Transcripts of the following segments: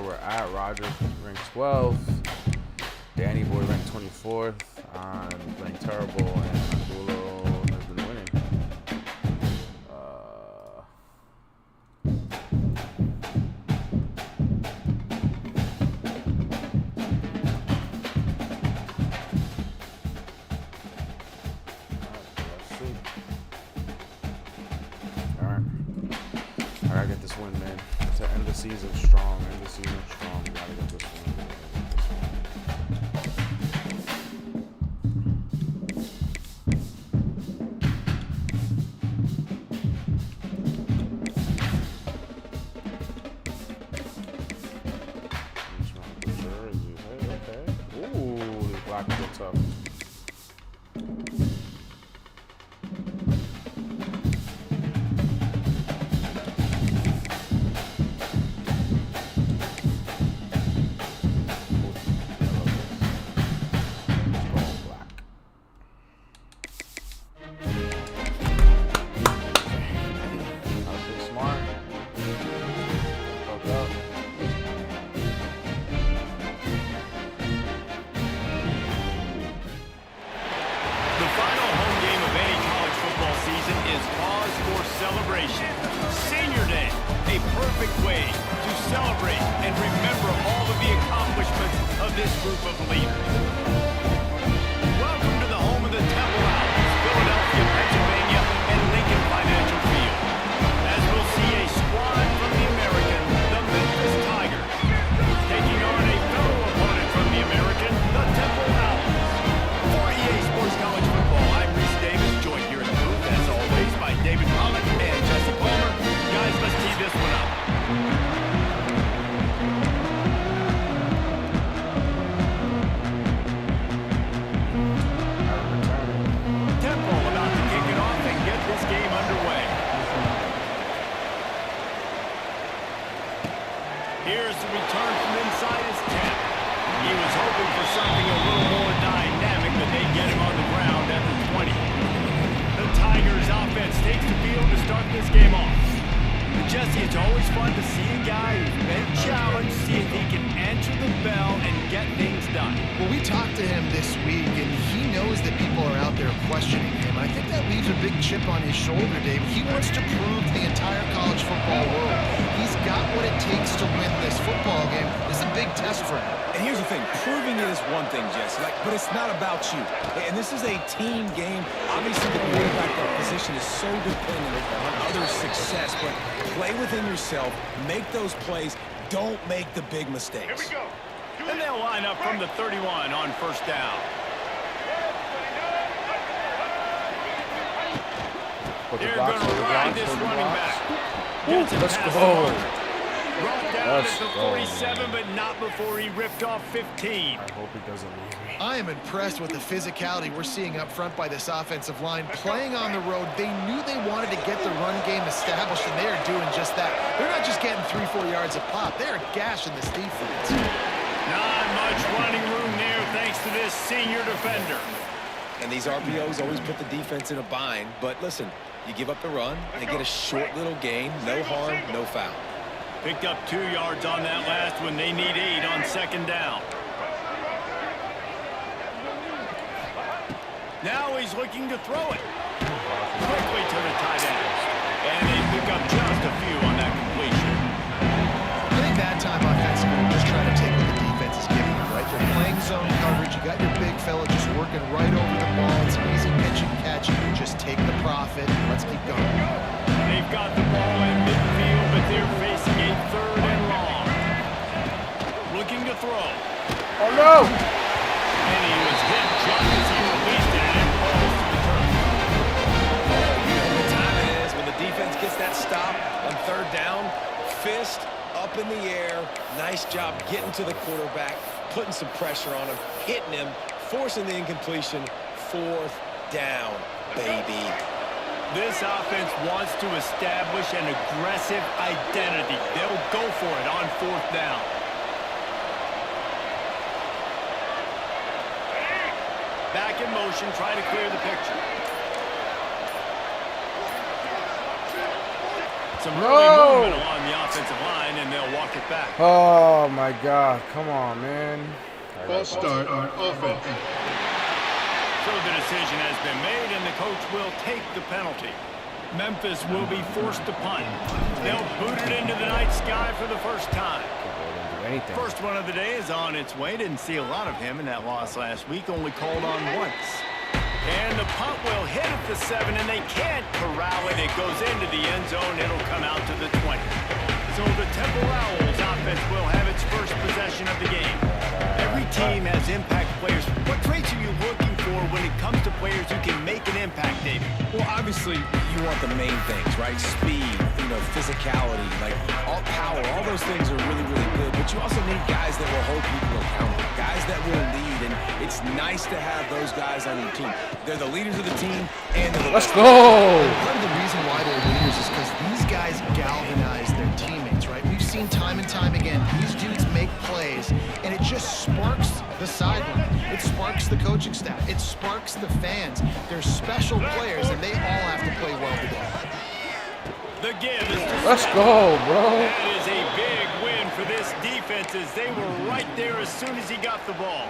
we're at. Roger ranked 12th. Danny Boy ranked 24th. I'm playing terrible, and Angulo has been winning. I gotta get this win, man. To end the season strong. We gotta get this win. Okay. Ooh, these black are tough. Celebration. Senior Day, a perfect way to celebrate and remember all of the accomplishments of this group of leaders. Welcome to the home of the Temple Owls, Philadelphia, Pennsylvania, and Lincoln Financial Field. As we'll see a squad from the American, the Memphis Tigers, taking on a fellow opponent from the American, the Temple Owls. For EA Sports College Football, I'm Reese Davis, joined here in the booth, as always, by David Pollock and Jesse Palmer. Guys, let's tee this one up. Temple about to kick it off and get this game underway. Here's the return from inside his 10. He was hoping for something a little more dynamic, but they get him on the ground at the 20. The Tigers offense takes the field to start this game off. But Jesse, it's always fun to see a guy who's been challenged, see if he can answer the bell and get things done. Well, we talked to him this week, and he knows that people are out there questioning him. I think that leaves a big chip on his shoulder, Dave. He wants to prove to the entire college football world he's got what it takes to win this football game. This is a big test for him. And here's the thing, proving it is one thing, Jesse, but it's not about you. And this is a team game. Obviously, the quarterback position is so dependent on others' success, but play within yourself, make those plays, don't make the big mistakes. Here we go. And they'll line up from the 31 on first down. They're going to ride this running back. Let's go. Brought down at the 47, but not before he ripped off 15. I hope he doesn't leave me. I am impressed with the physicality we're seeing up front by this offensive line. Playing on the road, they knew they wanted to get the run game established, and they are doing just that. They're not just getting 3-4 yards a pop. They are gashing this defense. Not much running room there thanks to this senior defender. And these RPOs always put the defense in a bind. But listen, you give up the run, they get a short little gain, no harm, no foul. Picked up 2 yards on that last one. They need 8 on second down. Now he's looking to throw it. Quickly to the tight end. And they pick up just a few on that completion. I think that time offensively, we're just trying to take what the defense is giving them, right? They're playing zone coverage. You got your big fella just working right over the ball. It's an easy pitch and catch. Just take the profit. Let's keep going. They've got the ball in midfield, but they're facing a 3rd and long. Looking to throw. Oh, no! And he was hit just as he released it and falls to the turf. You know what time it is when the defense gets that stop on 3rd down. Fist up in the air. Nice job getting to the quarterback, putting some pressure on him, hitting him, forcing the incompletion. 4th down, baby. This offense wants to establish an aggressive identity. They'll go for it on 4th down. Back in motion, trying to clear the picture. Some early movement along the offensive line, and they'll walk it back. Oh my God! Come on, man. False start on offense. So the decision has been made, and the coach will take the penalty. Memphis will be forced to punt. They'll boot it into the night sky for the first time. First one of the day is on its way. Didn't see a lot of him in that loss last week. Only called on once. And the punt will hit at the 7, and they can't corral it. It goes into the end zone. It'll come out to the 20. So the Temple Owls offense will have its first possession of the game. Every team has impact players. What traits are you looking for when it comes to players who can make an impact, David? Well, obviously, you want the main things, right? Speed, physicality, like all power. All those things are really, really good. But you also need guys that will hold people accountable, guys that will lead. And it's nice to have those guys on your team. They're the leaders of the team, and they're the Let's go! And part of the reason why they're leaders is because these guys galvanize their teammates, right? We've seen time and time again, these dudes make plays, and it just sparks the sideline. It sparks the coaching staff. It sparks the fans. They're special players, and they all have to play well today. The give is to Let's go, bro. That is a big win for this defense as they were right there as soon as he got the ball.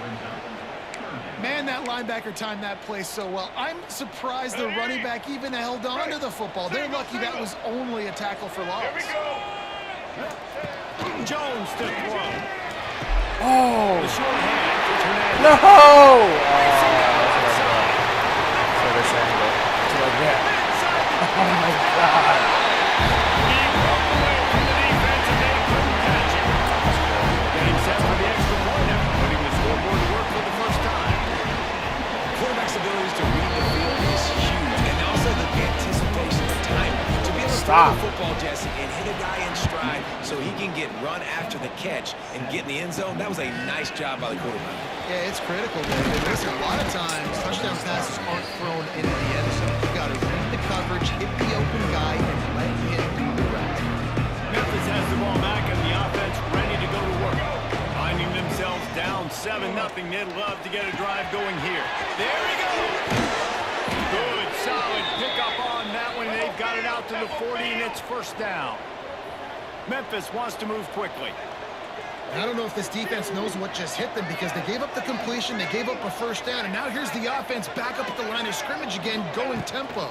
Man, that linebacker timed that play so well. I'm surprised the running back even held on to the football. They're lucky that was only a tackle for loss. Jones to throw. Oh. The short hand to Hernandez. No! Oh, oh my God. He broke away from the defense and they couldn't catch him. Getting set for the extra point after putting the scoreboard to work for the first time. quarterback's abilities to read the field is huge, and also the anticipation of time to be able to throw the football, Jesse, and hit a guy in stride so he can get run after the catch and get in the end zone. That was a nice job by the quarterback. Yeah, it's critical, David. Listen, a lot of times touchdown passes aren't thrown into the end zone. You got to read the coverage, hit the open guy, and let him do the rest. Memphis has the ball back and the offense ready to go to work. Finding themselves down 7-0. They'd love to get a drive going here. There he goes. Good, solid pickup on that one. They've got it out to the 40, and it's first down. Memphis wants to move quickly. I don't know if this defense knows what just hit them because they gave up the completion, they gave up a first down, and now here's the offense back up at the line of scrimmage again, going tempo.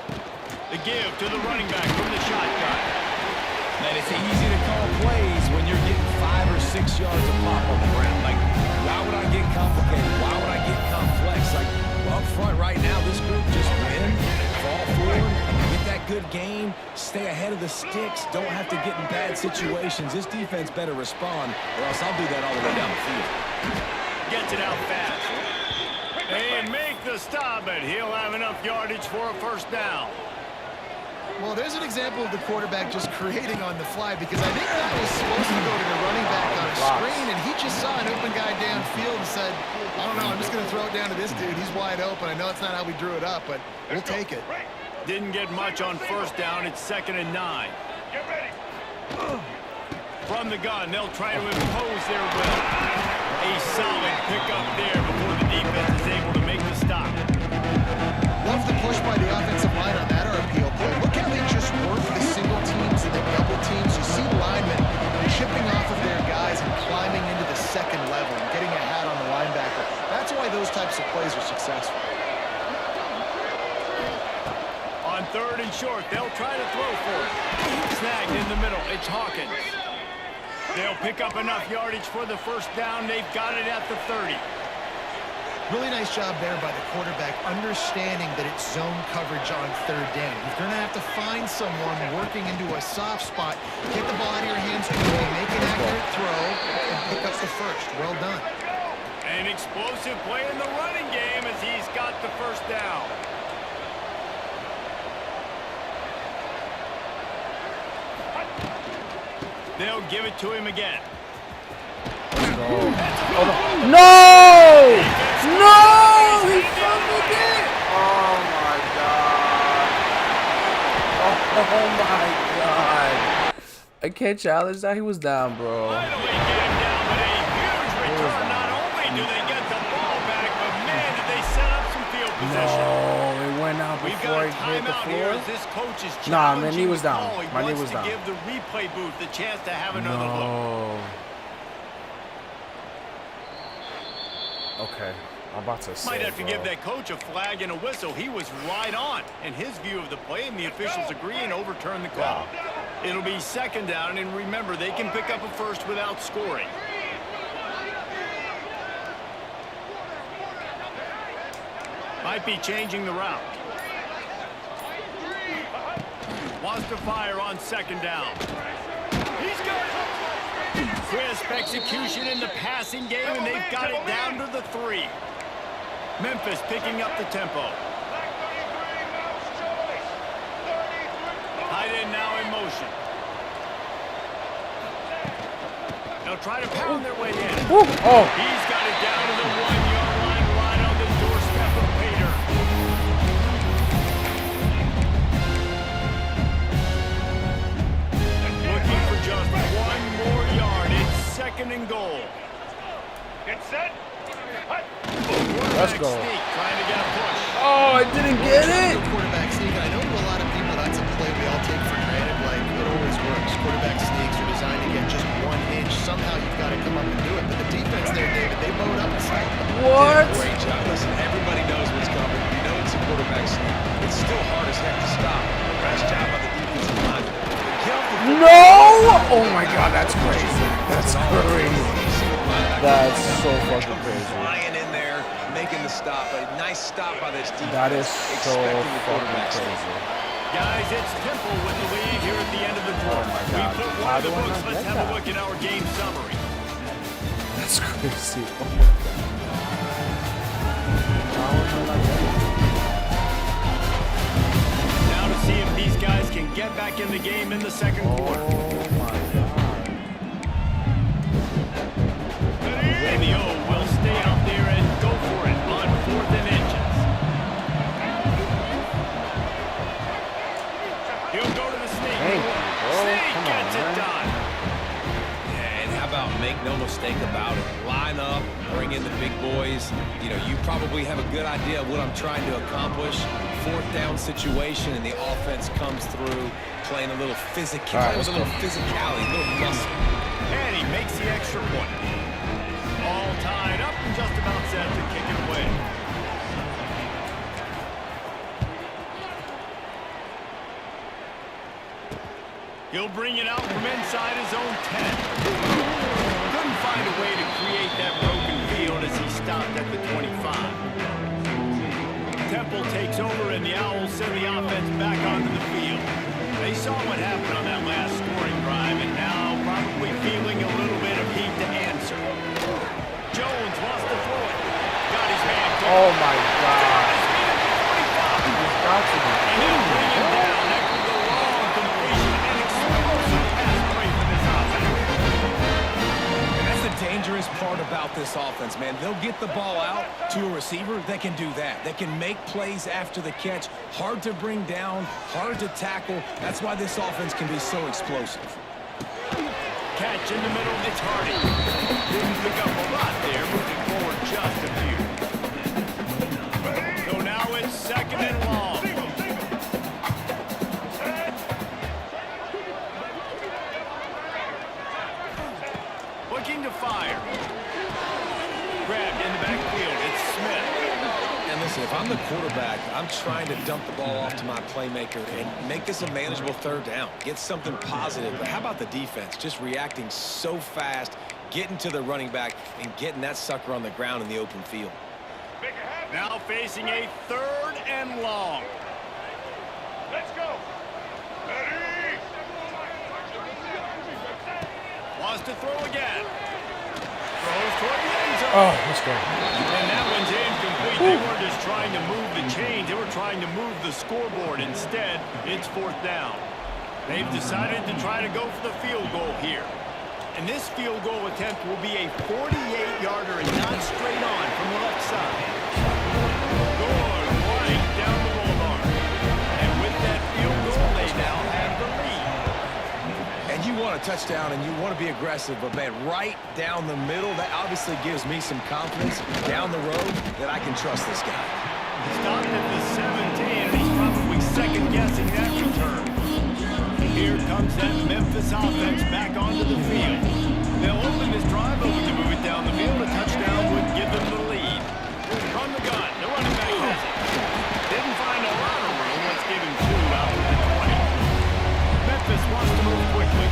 The give to the running back from the shotgun. Man, it's easy to call plays when you're getting 5 or 6 yards of pop on the ground. Like, why would I get complicated? Why would I get complex? Like, well, up front right now, this group just win, fall forward, get that good game, stay ahead of the sticks, don't have to get in bad situations. This defense better respond, or else I'll do that all the way down the field. Gets it out fast. And make the stop, but he'll have enough yardage for a first down. Well, there's an example of the quarterback just creating on the fly because I think that was supposed to go to the running back on a screen, and he just saw an open guy downfield and said, I don't know, I'm just going to throw it down to this dude. He's wide open. I know it's not how we drew it up, but we'll take it. Didn't get much on first down. It's 2nd and 9. From the gun, they'll try to impose their will. A solid pickup there before the defense is able to make the stop. Love the push by the offensive line on that RPO play. Look how they just work the single teams and the double teams. You see linemen chipping off of their guys and climbing into the second level and getting a hat on the linebacker. That's why those types of plays are successful. On 3rd and short, they'll try to throw for it. Snagged in the middle. It's Hawkins. They'll pick up enough yardage for the first down. They've got it at the 30. Really nice job there by the quarterback, understanding that it's zone coverage on 3rd down. You're going to have to find someone working into a soft spot, get the ball out of your hands quickly, make an accurate throw, and pick up the first. Well done. An explosive play in the running game as he's got the first down. They'll give it to him again. No! No! He fumbled it! Oh my God. Oh my God. I can't challenge that. He was down, bro. Finally get him down, but a huge return. Not only do they get the ball back, but man, did they set up some field position. No, it went out before. We've before he hit the floor. Nah, man, knee was down. My knee was down. Give the replay booth the chance to have another look. Okay, I'm about to say, Might have to give that coach a flag and a whistle. He was right on in his view of the play, and the officials agree and overturn the call. It'll be second down, and remember, they can pick up a first without scoring. Might be changing the route. Wants to fire on second down. He's got it. Crisp execution in the passing game, and they've got it down to the 3. Memphis picking up the tempo. Tight end now in motion. They'll try to pound their way in. Oh. He's got it down to the 1-yard line, right on the doorstep of Pater. Looking for just 1 more yard. It's second and goal. Get set. Let's go. Trying to get a push. Oh, I didn't get it. Quarterback sneak. I know a lot of people, that's a play we all take for granted. Like, it always works. Quarterback sneaks are designed to get just 1 inch. Somehow you've got to come up and do it. But the defense there, David, they bowed up and stopped. What? Great job. Listen, everybody knows what's coming. You know it's a quarterback sneak. It's still hard as heck to stop. Best job by the defensive line. No! Oh my God, that's crazy. That's crazy. That's so fucking crazy. Flying in there, making the stop. A nice stop by this defense. That is so fucking crazy. Guys, it's Temple with the lead here at the end of the quarter. Oh my God. We put one of the books. Let's have a look at our game summary. That's crazy. Oh my God. Now to see if these guys can get back in the game in the second quarter. Oh my God. Romeo will stay out there and go for it on 4th and inches. He'll go to the snake. Thank you, bro. Snake Come on, gets it man. done. Yeah, and how about make no mistake about it? Line up, bring in the big boys. You know, you probably have a good idea of what I'm trying to accomplish. 4th down situation, and the offense comes through, playing a little physicality, Right, a little physicality, a little muscle. And he makes the extra point. All tied up and just about set to kick it away. He'll bring it out from inside his own 10. Couldn't find a way to create that broken field as he stopped at the 25. Temple takes over and the Owls send the offense back onto the field. They saw what happened on that last scoring drive and now probably feeling a little bit of heat to answer. Jones wants to throw it. Got his man. Oh my God. He's got to be. And he'll bring him down after the long completion and explosive pass break for this offense. And that's the dangerous part about this offense, man. They'll get the ball out to a receiver that can do that. They can make plays after the catch. Hard to bring down, hard to tackle. That's why this offense can be so explosive. Catch in the middle, it's Hardy. Didn't pick up a lot there, moving forward just a few. So now it's second and long. Looking to fire. Grabbed in the backfield, it's Smith. And listen, if I'm the quarterback, I'm trying to dump the ball off to my playmaker and make this a manageable 3rd down. Get something positive. But how about the defense? Just reacting so fast, getting to the running back, and getting that sucker on the ground in the open field. Now facing a 3rd and long. Let's go. Ready. Wants to throw again. Throws toward the end zone. Oh, let's go. And that one's incomplete. They weren't just trying to move the chains. They were trying to move the scoreboard. Instead, it's 4th down. They've decided to try to go for the field goal here. And this field goal attempt will be a 48-yarder and not straight on from the left side. Going right down the boulevard. And with that field goal, they now have the lead. And you want a touchdown and you want to be aggressive, but man, right down the middle, that obviously gives me some confidence down the road that I can trust this guy. Stopped at the 17, and he's probably Here comes that Memphis offense back onto the field. They'll open this drive, hoping to move it down the field. A touchdown would give them the lead. From the gun, the running back has it. Didn't find a lot of room. Let's give him 2 out of the 20. Memphis wants to move quickly.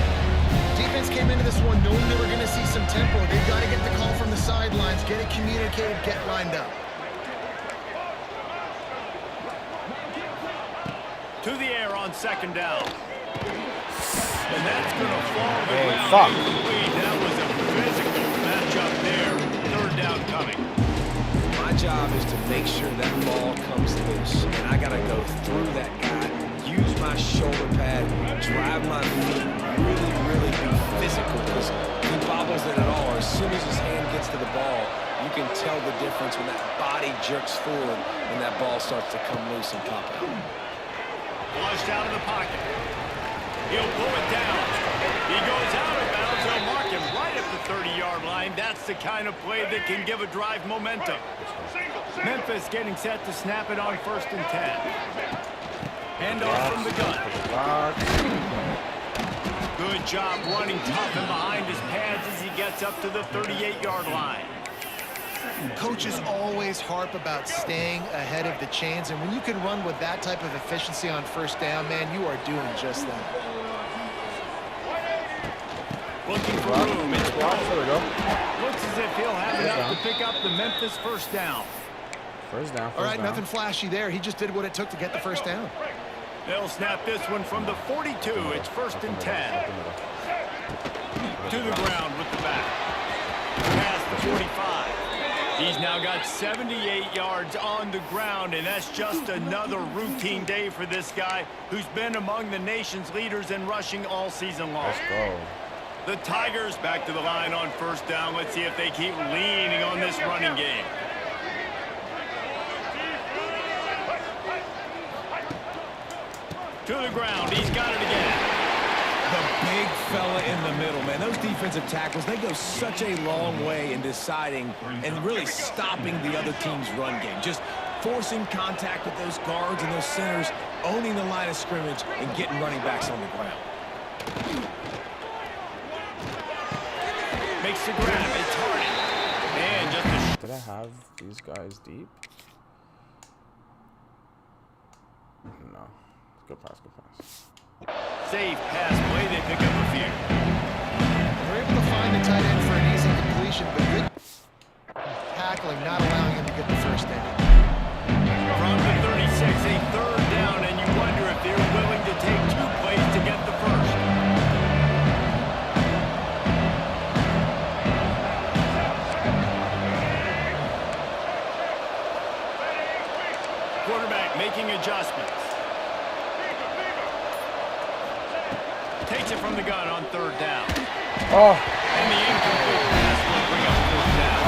Defense came into this one knowing they were going to see some tempo. They've got to get the call from the sidelines, get it communicated, get lined up. To the air on 2nd down. And that's going to fall to the ground. Fuck. That was a physical matchup there. 3rd down coming. My job is to make sure that ball comes loose. And I got to go through that guy, use my shoulder pad, drive my feet, really be physical, because he bobbles it at all. As soon as his hand gets to the ball, you can tell the difference when that body jerks forward and that ball starts to come loose and pop out. Flushed out of the pocket. He'll pull it down. He goes out of bounds. They'll mark him right at the 30-yard line. That's the kind of play that can give a drive momentum. Memphis getting set to snap it on 1st and 10. Handoff from the gun. Good job running tough and behind his pads as he gets up to the 38-yard line. Coaches always harp about staying ahead of the chains, and when you can run with that type of efficiency on 1st down, man, you are doing just that. Looking for room. It's There we go. looks as if he'll have enough to pick up the Memphis 1st down. First down. All right, nothing flashy there. He just did what it took to get the 1st down. They'll snap this one from the 42. It's 1st and 10. To the ground with the back. Past the 45. He's now got 78 yards on the ground, and that's just another routine day for this guy who's been among the nation's leaders in rushing all season long. Let's go. The Tigers back to the line on 1st down. Let's see if they keep leaning on this running game. To the ground. He's got it again. The big fella in the middle, man. Those defensive tackles, they go such a long way in deciding and really stopping the other team's run game. Just forcing contact with those guards and those centers, owning the line of scrimmage, and getting running backs on the ground. Makes the grab. It's Hardy. And just a Did I have these guys deep? No. Good pass, good pass. safe pass play. They pick up a few. They're able to find the tight end for an easy completion, but good tackling, not allowing him to get the 1st down. From the 36, a 3rd down, and you wonder if they're willing to take 2 plays to get the 1st. Quarterback making adjustments. Takes it from the gun on 3rd down. Oh. And the incomplete pass will bring up 4th down.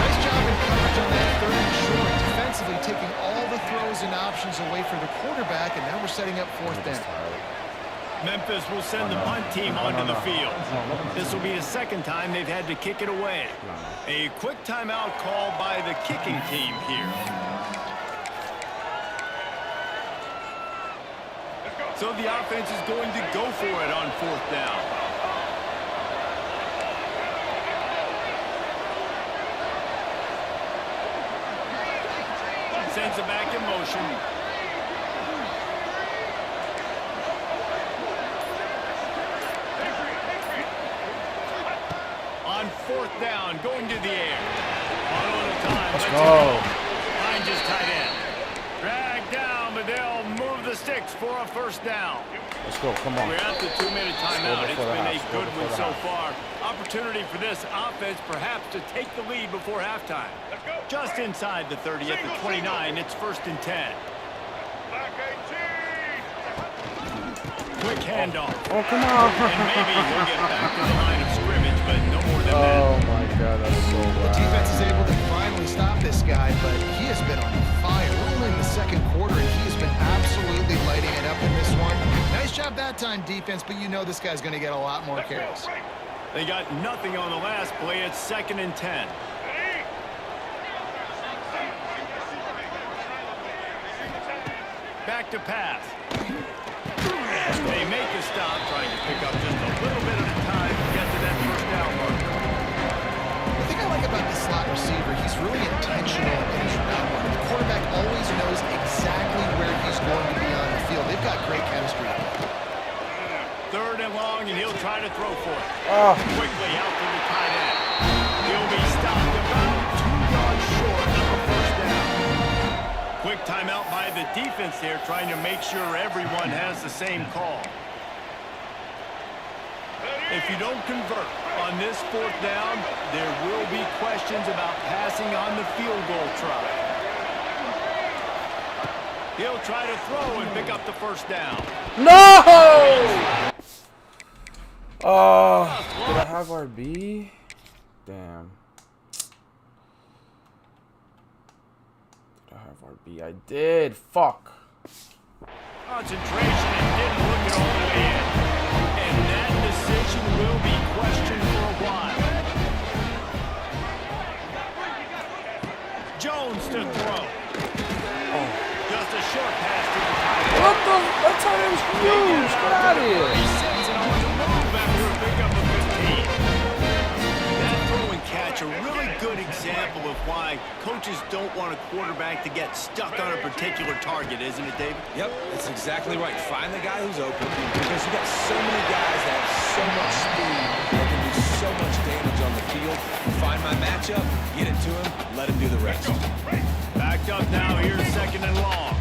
Nice job in coverage on that 3rd and short. Defensively taking all the throws and options away for the quarterback, and now we're setting up 4th down. Memphis will send the punt team onto the field. This will be the 2nd time they've had to kick it away. A quick timeout call by the kicking team here. So the offense is going to go for it on 4th down. Sends it back in motion. On 4th down, going to the air. On a little time. Let's go. Finds his tight end. Dragged down, but they'll move the sticks for a 1st down. Let's go. Come on. We're at the 2-minute timeout. It's been a good one so far. Opportunity for this offense perhaps to take the lead before halftime. Just inside the 30 at the 29. It's 1st and 10. Quick handoff. Oh, come on. And maybe he'll get back to the line of scrimmage, but no more than Oh, that. my God. That's so The bad. defense is able to finally stop this guy, but he has been on fire. We're only in the 2nd quarter, and he has been absolutely lighting it up in this one. Nice job that time, defense, but you know this guy's going to get a lot more carries. They got nothing on the last play. It's 2nd and 10. Back to pass. Let's They make the stop, trying to pick up just a little bit at a time to get to that first down marker. The thing I like about the slot receiver, he's really intentional in his route running. The quarterback always knows exactly where he's going to be on the field. They've got great chemistry. Third and long, and he'll try to throw for it. Oh. Quickly out to the tight end. He'll be stopped about 2 yards short of the first down. Quick timeout by the defense there, trying to make sure everyone has the same call. If you don't convert on this fourth down, there will be questions about passing on the field goal try. He'll try to throw and pick up the first down. No! Oh, did I have RB? Damn. Did I have RB? I did. Fuck. Concentration and didn't look it all the way in. And that decision will be questioned for a while. Jones to throw. Oh. Just a short pass to the tight end. What the? That tight end's huge. Get out of here. He sets it on the move after a pickup of 15. That throw and catch, a really good example of why coaches don't want a quarterback to get stuck on a particular target, isn't it, David? Yep, that's exactly right. Find the guy who's open because you got so many guys that have so much speed that can do so much damage on the field. Find my matchup, get it to him, let him do the rest. Backed up now, here's second and long.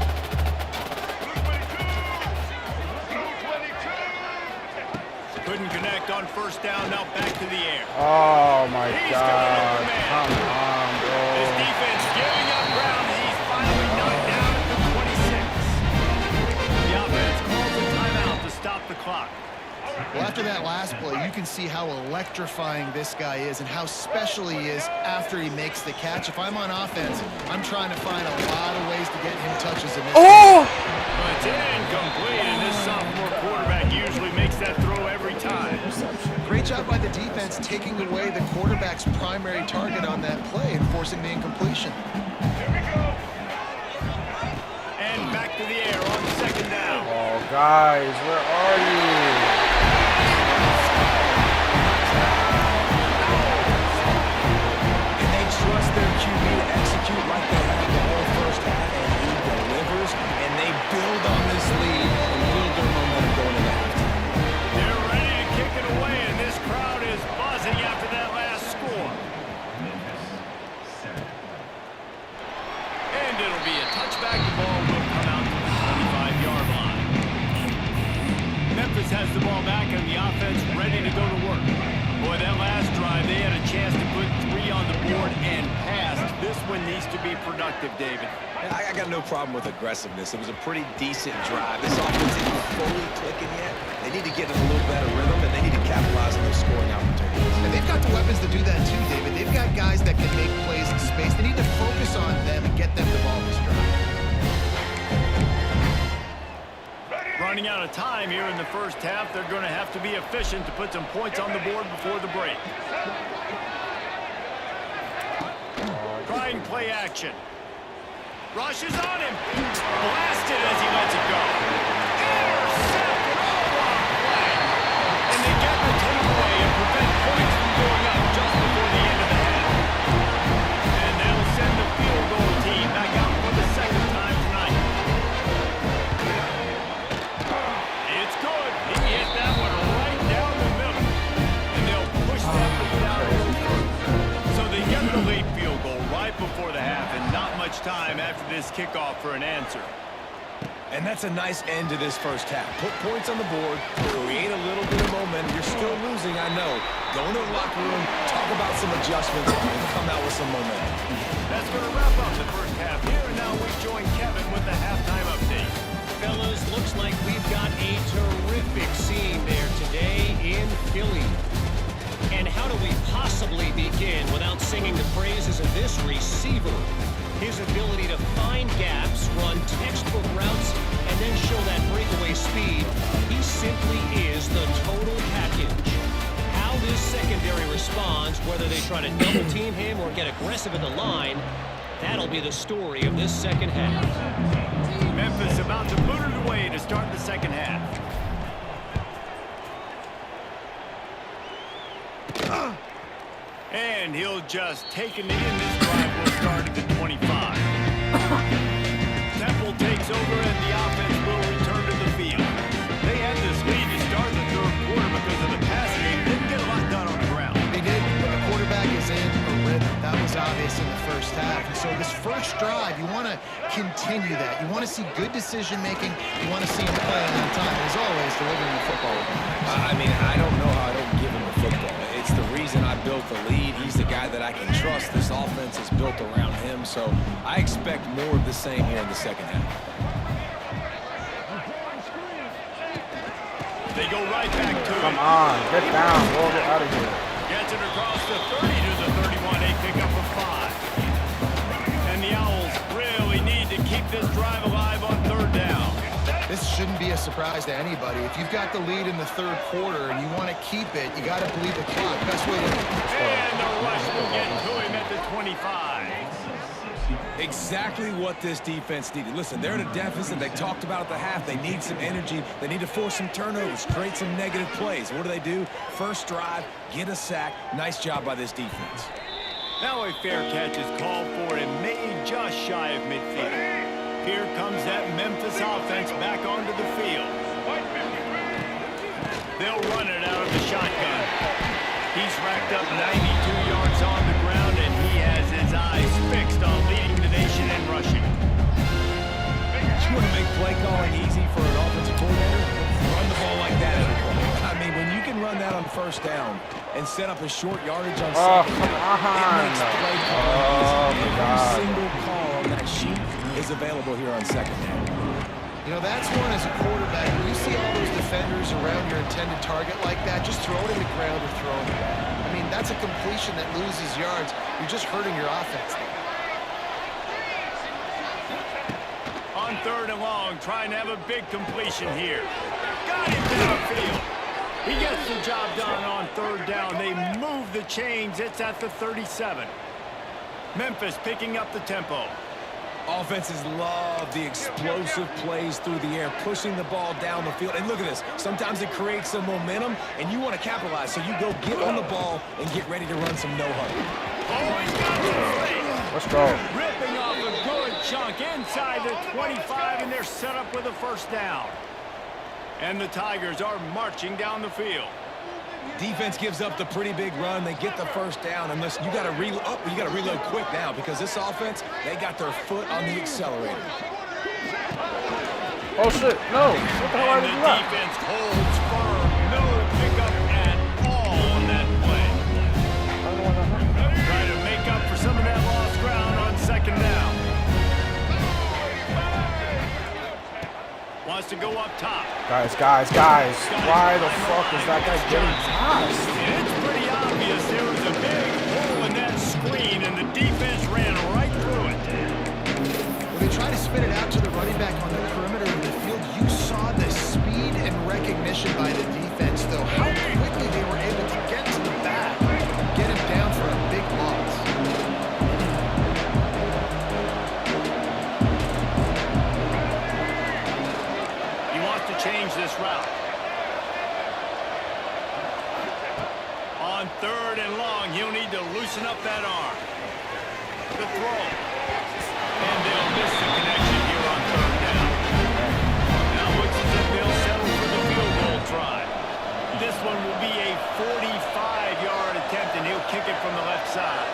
Couldn't connect on first down, now back to the air. Oh my He's God. got Come on, His bro. defense giving up ground as he's finally knocked down at the 26. The offense calls a timeout to stop the clock. Well, after that last play, you can see how electrifying this guy is and how special he is after he makes the catch. If I'm on offense, I'm trying to find a lot of ways to get him touches in this Oh! But it's incomplete, and this sophomore quarterback usually makes that throw every time. Great job by the defense taking away the quarterback's primary target on that play and forcing the incompletion. And back to the air on second down. Oh, guys, where are you? And they trust their QB to execute like they have the whole first half, and he delivers, and they build on this lead and build their momentum going into halftime. They're ready to kick it away, and this crowd is buzzing after that last score. And it'll be a touchback. The ball will come out to the 25-yard line. Memphis has the ball back, and the offense ready to go to work. Boy, that last drive, they had a chance to put 3 on the board and passed. This one needs to be productive, David. Yeah, I got no problem with aggressiveness. It was a pretty decent drive. This offense isn't fully clicking yet. They need to get in a little better rhythm, and they need to capitalize on those scoring opportunities. And they've got the weapons to do that too, David. They've got guys that can make plays in space. They need to focus on them and get them the ball this drive. Running out of time here in the first half. They're going to have to be efficient to put some points on the board before the break. Trying play action. Rushes on him. Blasted as he lets it go. Intercepted. Oh, what a play. And they get the takeaway and prevent points from going up just before the end of the half. And that'll send the field goal team back out for the second time tonight. It's good. He hit that one right down the middle. And they'll push that one down. So they get the late field goal right before the half, and not much time after this kickoff for an answer. And that's a nice end to this first half. Put points on the board, create a little bit of momentum. You're still losing, I know. Go into the locker room, talk about some adjustments, and come out with some momentum. That's going to wrap up the first half here, and now we join Kevin with the halftime update. Fellas, looks like we've got a terrific scene there today in Philly. And how do we possibly begin without singing the praises of this receiver? His ability to find gaps, run textbook routes, and then show that breakaway speed. He simply is the total package. How this secondary responds, whether they try to double team him or get aggressive at the line, that'll be the story of this second half. Memphis about to boot it away to start the second half. And he'll just take a knee, and this drive will start at the 25. Temple takes over, and the offense will return to the field. They had this lead to start the third quarter because of the passing game. Didn't get a lot done on the ground. They did, but the quarterback is in a rhythm. That was obvious in the first half. And so this first drive, you want to continue that. You want to see good decision-making. You want to see him playing on time. As always, delivering the football. I mean, I don't know how I don't give him the football. It's the reason I built the lead. He's the guy that I can trust. This offense is built around him, so I expect more of the same here in the second half. They go right back to it. Come on, get down, bro. Get out of here. Gets it across the 30 to the 31. They pick up a 5. And the Owls really need to keep this drive alive on third down. This shouldn't be a surprise to anybody. If you've got the lead in the third quarter and you want to keep it, you got to believe the clock. Best way to... And the rush will get to him at the 25. Exactly what this defense needed. Listen, they're at a deficit. They talked about at the half. They need some energy. They need to force some turnovers, create some negative plays. What do? First drive, get a sack. Nice job by this defense. Now a fair catch is called for and made just shy of midfield. Here comes that Memphis offense back onto the field. They'll run it out of the shotgun. He's racked up 92 yards on the ground, and he has his eyes fixed on leading the nation in rushing. You want to make play calling easy for an offensive coordinator? Run the ball like that every play. I mean, when you can run that on first down and set up a short yardage on second down, it makes play calling easy. Every single call on that sheet is available here on second down. You know, that's one as a quarterback. When you see all those defenders around your intended target like that, just throw it in the ground or throw it back. I mean, that's a completion that loses yards. You're just hurting your offense. On third and long, trying to have a big completion here. Got him downfield. He gets the job done on third down. They move the chains. It's at the 37. Memphis picking up the tempo. Offenses love the explosive plays through the air, pushing the ball down the field. And look at this. Sometimes it creates some momentum, and you want to capitalize. So you go get on the ball and get ready to run some no-huddle. Oh, he's got it. Let's go. Ripping off a good chunk inside the 25, and they're set up with a first down. And the Tigers are marching down the field. Defense gives up the pretty big run. They get the first down. And listen, you got to reload. Oh, you got to reload quick now because this offense, they got their foot on the accelerator. Oh shit! No! What the hell are And you the doing? defense holds firm. No pickup at all on that play. Trying to make up for some of that lost ground on second down. Wants to go up top. Guys! Why the fuck is that guy getting tossed? It's pretty obvious there was a big hole in that screen, and the defense ran right through it. When they try to spit it out to the running back on the perimeter of the field, you saw the speed and recognition by the defense, though. How quickly they were able to get to the back, get him down for a big loss. He wants to change this route. On third and long, he'll need to loosen up that arm. The throw. And they'll miss the connection here on third down. Now looks as if they'll settle for the field goal try. This one will be a 45-yard attempt, and he'll kick it from the left side.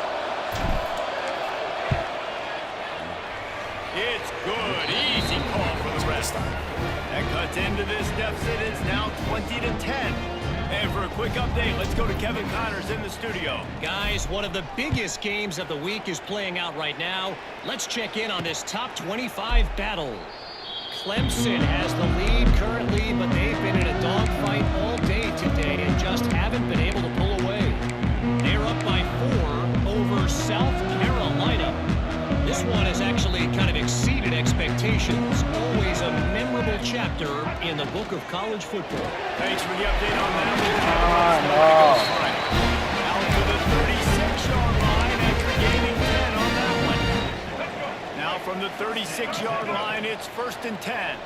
It's good. Easy call for the rest. That cuts into this deficit. It's now 20-10. And for a quick update, let's go to Kevin Connors in the studio. Guys, one of the biggest games of the week is playing out right now. Let's check in on this top 25 battle. Clemson has the lead currently, but they've been in a dogfight all day today and just haven't been able to pull away. They're up by 4 over South Carolina. This one has actually kind of exceeded expectations. Always a memorable chapter in the book of college football. Thanks for the update on that. Out to the 36-yard line after gaining 10 on that one. Now from the 36-yard line, it's 1st and 10.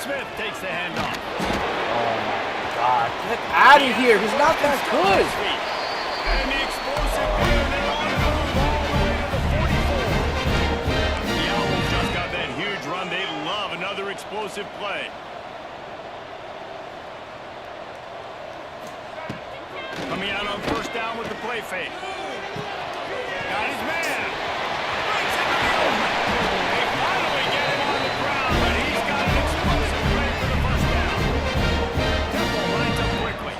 Smith takes the handoff. Oh my God, get out of here. He's not that good. And the explosive play, they're on the move all the way to the 44. The Owls just got that huge run. They love another explosive play. Coming out on first down with the play fake. Got his man. Brings him to the open. They finally get him on the ground, but he's got an explosive play for the first down. Temple lines up quickly.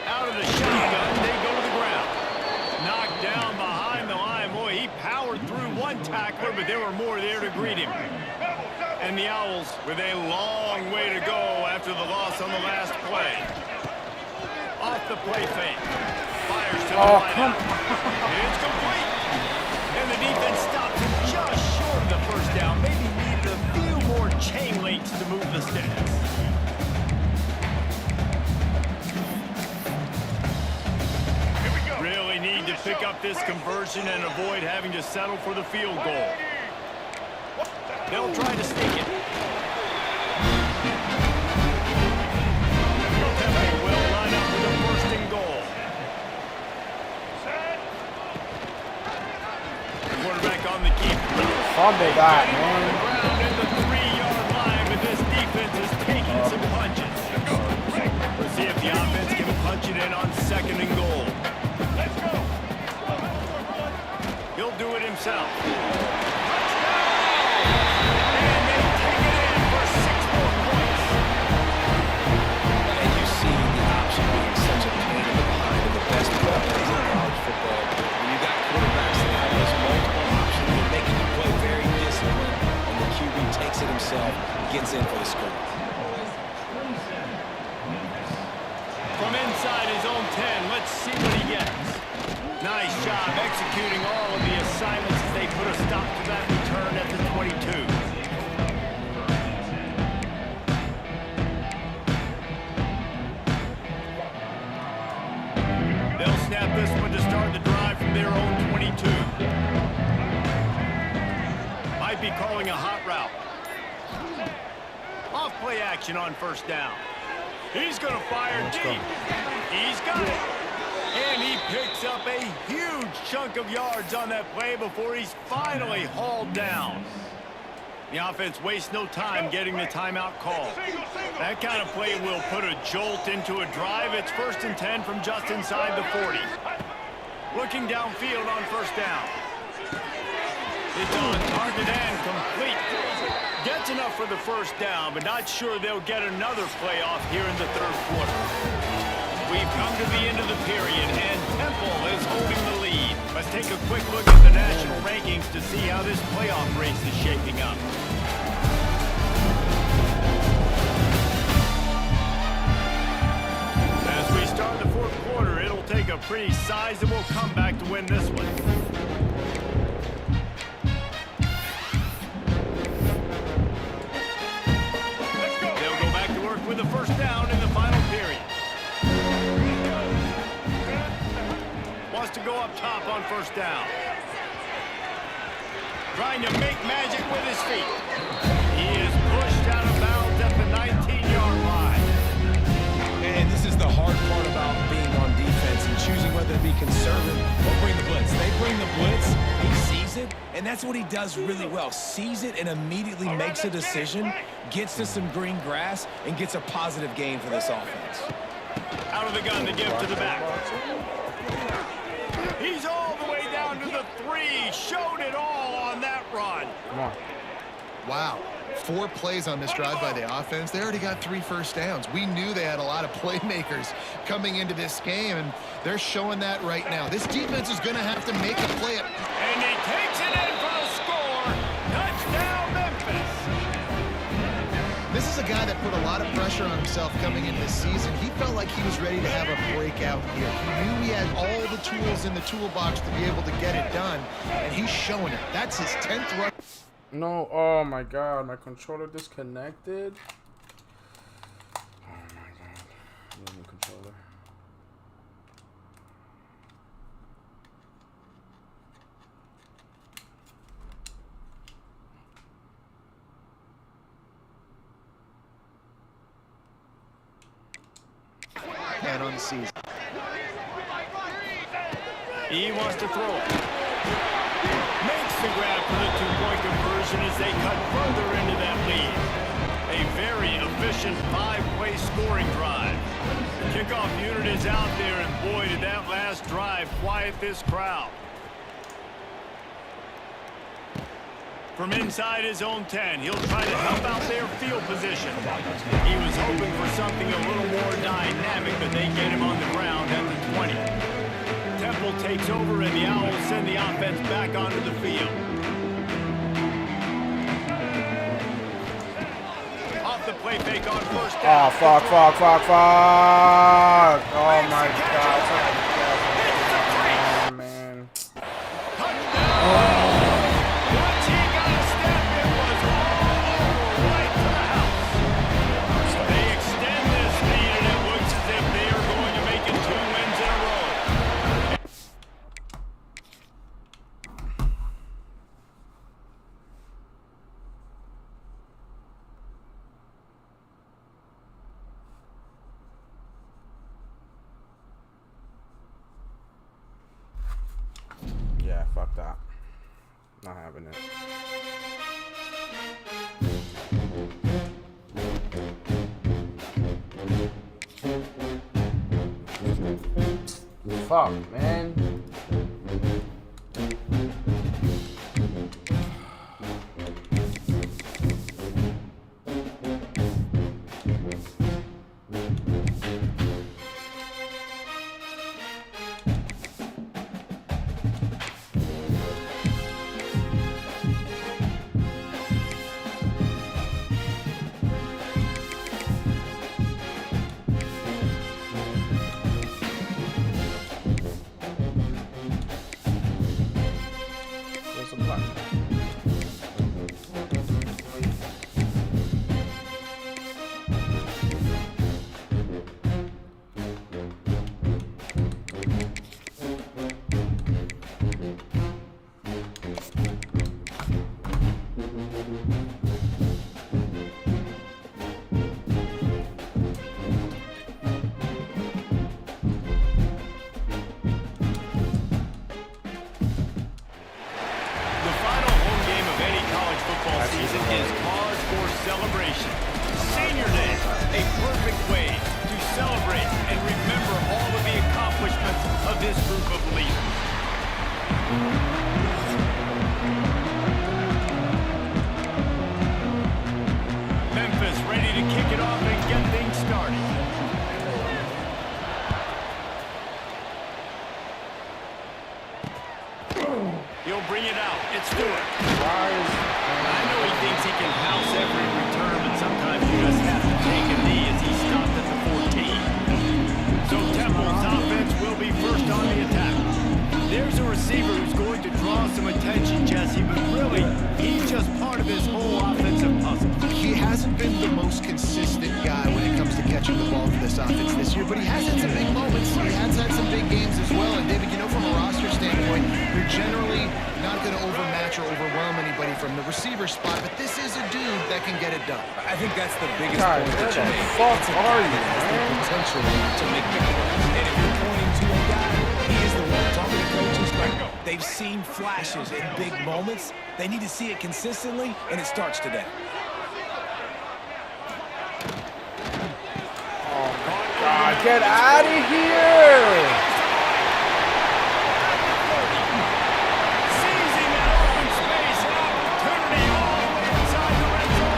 Out of the shotgun, they go to the ground. Knocked down behind the line. Boy, he powered through one tackler, but there were more there to greet him. And the Owls with a long way to go after the loss on the last play. Off the play fake. Fires to the line. It's complete. And the defense stops him just short of the first down. Maybe needed a few more chain links to move the sticks. Really need to pick up this conversion and avoid having to settle for the field goal. They'll try to sneak it. Temple will line up with a first and goal. Quarterback on the keep. Fumble that, man. Ground in the 3-yard line, but this defense is taking some punches. Let's see if the offense can punch it in on second and goal. Let's go. He'll do it himself. Gets in for the score. From inside his own 10, let's see what he gets. Nice job executing all of the assignments as they put a stop to that return at the 22. They'll snap this one to start the drive from their own 22. Might be calling a hot route. Off play action on first down. He's going to fire deep. He's got it. And he picks up a huge chunk of yards on that play before he's finally hauled down. The offense wastes no time getting the timeout call. That kind of play will put a jolt into a drive. It's 1st and 10 from just inside the 40. Looking downfield on first down. It's on target and complete. Gets enough for the first down, but not sure they'll get another play off here in the third quarter. We've come to the end of the period, and Temple is holding the lead. Let's take a quick look at the national rankings to see how this playoff race is shaping up. As we start the fourth quarter, it'll take a pretty sizable comeback to win this one. With the first down in the final period. Wants to go up top on first down. Trying to make magic with his feet. He is pushed out of bounds at the 19-yard line. And this is the hard part about being on defense and choosing whether to be conservative or bring the blitz. They bring the blitz, he sees it, and that's what he does really well. Sees it and immediately makes a decision, gets to some green grass, and gets a positive gain for this offense. Out of the gun to give to the back. He's all the way down to the 3. Showed it all on that run. Come on. Wow. 4 plays on this drive by the offense. They already got 3 first downs. We knew they had a lot of playmakers coming into this game, and they're showing that right now. This defense is going to have to make a play. And he takes it in for the score. Touchdown, Memphis. This is a guy that put a lot of pressure on himself coming into this season. He felt like he was ready to have a breakout here. He knew he had all the tools in the toolbox to be able to get it done, and he's showing it. That's his 10th run. No, oh my god, my controller disconnected. Oh my god. New controller. on the season. He wants to throw it. Makes the grab for the two-point conversion as they cut further into that lead. A very efficient five-way scoring drive. The kickoff unit is out there, and boy, did that last drive quiet this crowd. From inside his own 10, he'll try to help out their field position. He was hoping for something a little more dynamic, but they get him on the ground at the 20. Temple takes over, and the Owls send the offense back onto the field. Off the play fake on first down. Oh, fuck. Oh, my God. Man. Once he got a step, it was all right to the house. They extend this lead, and it looks as if they are going to make it 2 wins in a row. Yeah, fuck that. Not having it. Fuck, man. Celebration. Senior Day, a perfect way to celebrate and remember all of the accomplishments of this group of leaders. Memphis ready to kick it off and get things started. He'll bring it out. It's Stewart. I know he thinks he can house every return, but sometimes you just have to take a knee as he stopped at the 14. So Temple's offense will be first on the attack. There's a receiver who's going to draw some attention, Jesse, but really, he's just part of this whole offensive puzzle. He hasn't been the most consistent guy when it comes to catching the ball for this offense this year, but he has had some big moments. He has had some big games as well. And David, you know, from a roster standpoint, you're generally not going to overmatch or overwhelm anybody from the receiver spot, but this is a dude that can get it done. I think that's the biggest God, point that you where the make. fuck It's a are guy you, that has the man? potential to make big plays. And if you're pointing to a guy, he is the one. Talking to coaches, they've seen flashes in big moments. They need to see it consistently, and it starts today. Oh my God, get out of here! Seizing that open space, an opportunity all the way inside the red zone.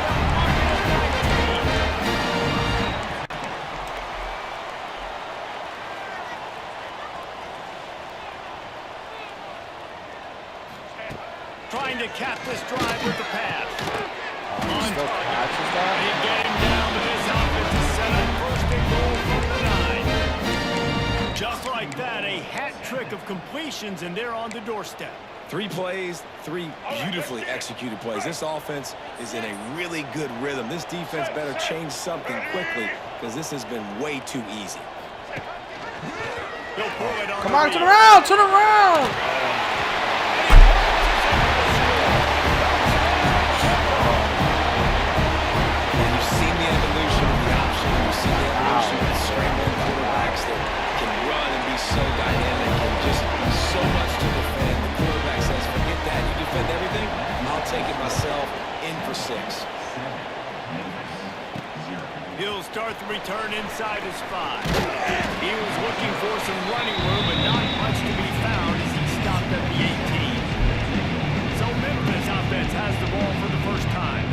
Trying to cap this drive with the pass. Still catches that? Big game down, but this offense is set up first and goal from the 9. Just like that, a hat trick of completions, and they're on the doorstep. 3 plays, 3 beautifully executed plays. This offense is in a really good rhythm. This defense better change something quickly because this has been way too easy. He'll pull it on. Come on, turn around, turn around! And you've seen the evolution of the option. You've seen the evolution of scrambling quarterbacks. They're for 6. He'll start the return inside his 5. He was looking for some running room, but not much to be found as he stopped at the 18. So Memphis offense has the ball for the first time.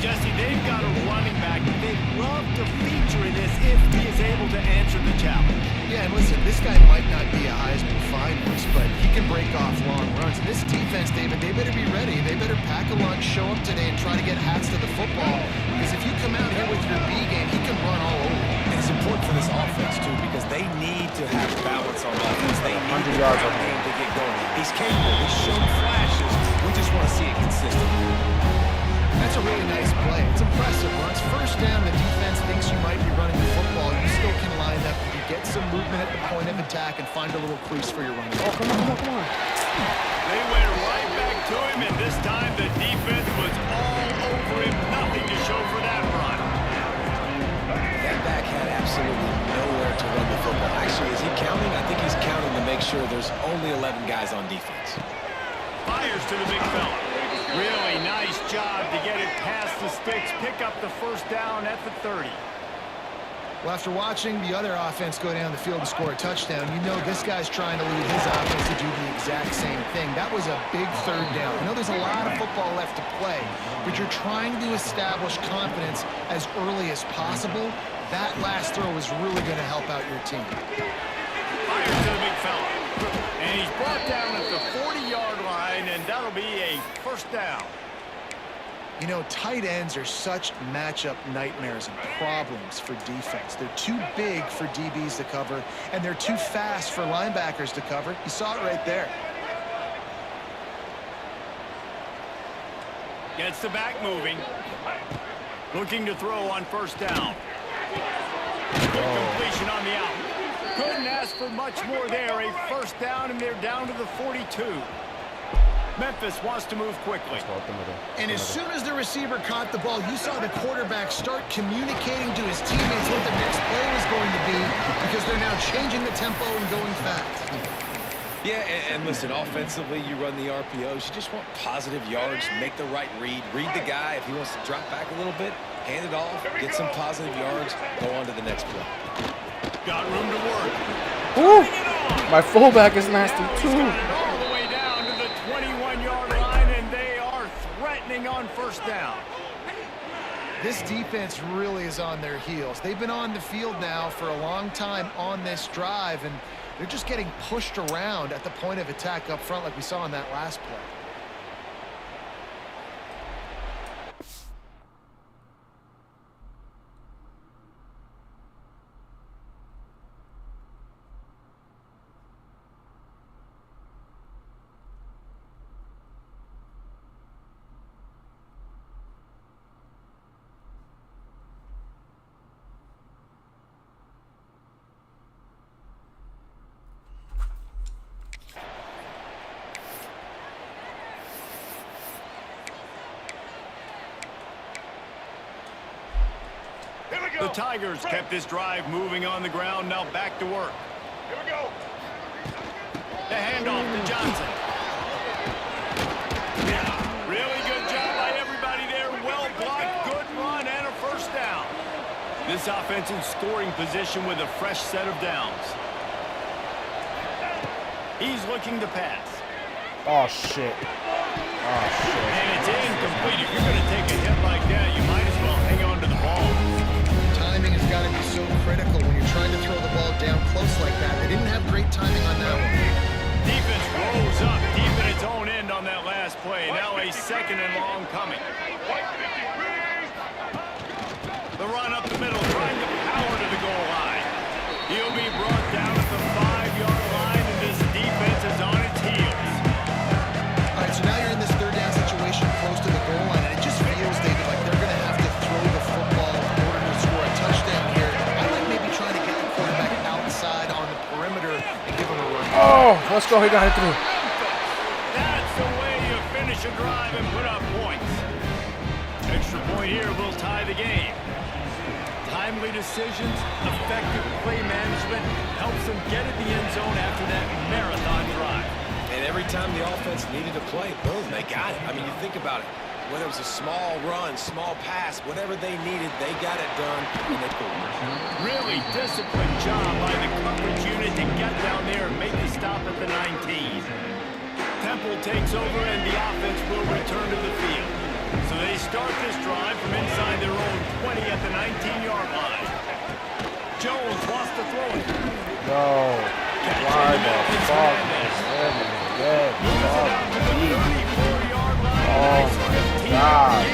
Jesse, they've got a running back that they'd love to feature in this if he is able to answer the challenge. Yeah, and listen, this guy might not be a Heisman finalist, but he can break off long runs. And this defense, David, they better be ready. They better pack a lunch, show up today, and try to get hats to the football. Because if you come out here with your B game, he can run all over. And it's important for this offense, too, because they need to have balance on offense. They need 100 yards on game to get going. He's capable. He's shown flashes. We just want to see it consistently. That's a really nice play. It's impressive. Once first down, the defense thinks you might be running the football. You still can line up. You get some movement at the point of attack and find a little crease for your running. Oh, come on. They went right back to him, and this time the defense was all over him. Nothing to show for that run. That back had absolutely nowhere to run the football. Actually, is he counting? I think he's counting to make sure there's only 11 guys on defense. Fires to the big fella. Really nice job to get it past the sticks, pick up the first down at the 30. Well, after watching the other offense go down the field and score a touchdown, you know this guy's trying to lead his offense to do the exact same thing. That was a big third down. I know there's a lot of football left to play, but you're trying to establish confidence as early as possible. That last throw is really going to help out your team. Fires to the big fella. And he's brought down at the 40-yard line, and that'll be a first down. You know, tight ends are such matchup nightmares and problems for defense. They're too big for DBs to cover, and they're too fast for linebackers to cover. You saw it right there. Gets the back moving. Looking to throw on first down. Completion on the out. Couldn't ask for much more there. A first down, and they're down to the 42. Memphis wants to move quickly. And as soon as the receiver caught the ball, you saw the quarterback start communicating to his teammates what the next play was going to be, because they're now changing the tempo and going fast. Yeah, and listen, offensively, you run the RPOs. You just want positive yards, make the right read the guy. If he wants to drop back a little bit, hand it off, get some positive yards, go on to the next play. Got room to work. Ooh, my fullback is nasty, too. All the way down to the 21-yard line, and they are threatening on first down. This defense really is on their heels. They've been on the field now for a long time on this drive, and they're just getting pushed around at the point of attack up front like we saw in that last play. The Tigers kept this drive moving on the ground. Now back to work. Here we go. The handoff to Johnson. Really good job by everybody there. Well blocked, good run, and a first down. This offense in scoring position with a fresh set of downs. He's looking to pass. Oh, shit. Oh, shit. And it's incomplete. If you're going to take a hit like that, you might as well hang on to the ball. Timing has got to be so critical when you're trying to throw the ball down close like that. They didn't have great timing on that one. Defense rolls up deep in its own end on that last play. Now a second and long coming. The run up the middle, trying to power to the goal line. He'll be brought down at the 5-yard line, and this defense is on its heels. All right, so now you're in this third down situation close to the goal line, and it just feels, David, like they're going to have to throw the football in order to score a touchdown here. I like maybe trying to get the quarterback outside on the perimeter and give him a run. Oh, let's go. He got it through. That's the way you finish a drive and put up points. Extra point here will tie the game. Timely decisions, effective play management helps them get in the end zone after that marathon drive. And every time the offense needed a play, boom, they got it. I mean, you think about it. Whether it was a small run, small pass, whatever they needed, they got it done, and they pulled it. Really disciplined job by the coverage unit to get down there and make the stop at the 19. Temple takes over, and the offense will return to the field. So they start this drive from inside their own 20 at the 19-yard line. Jones wants to throw it. No. Why the fuck is that? Oh my God.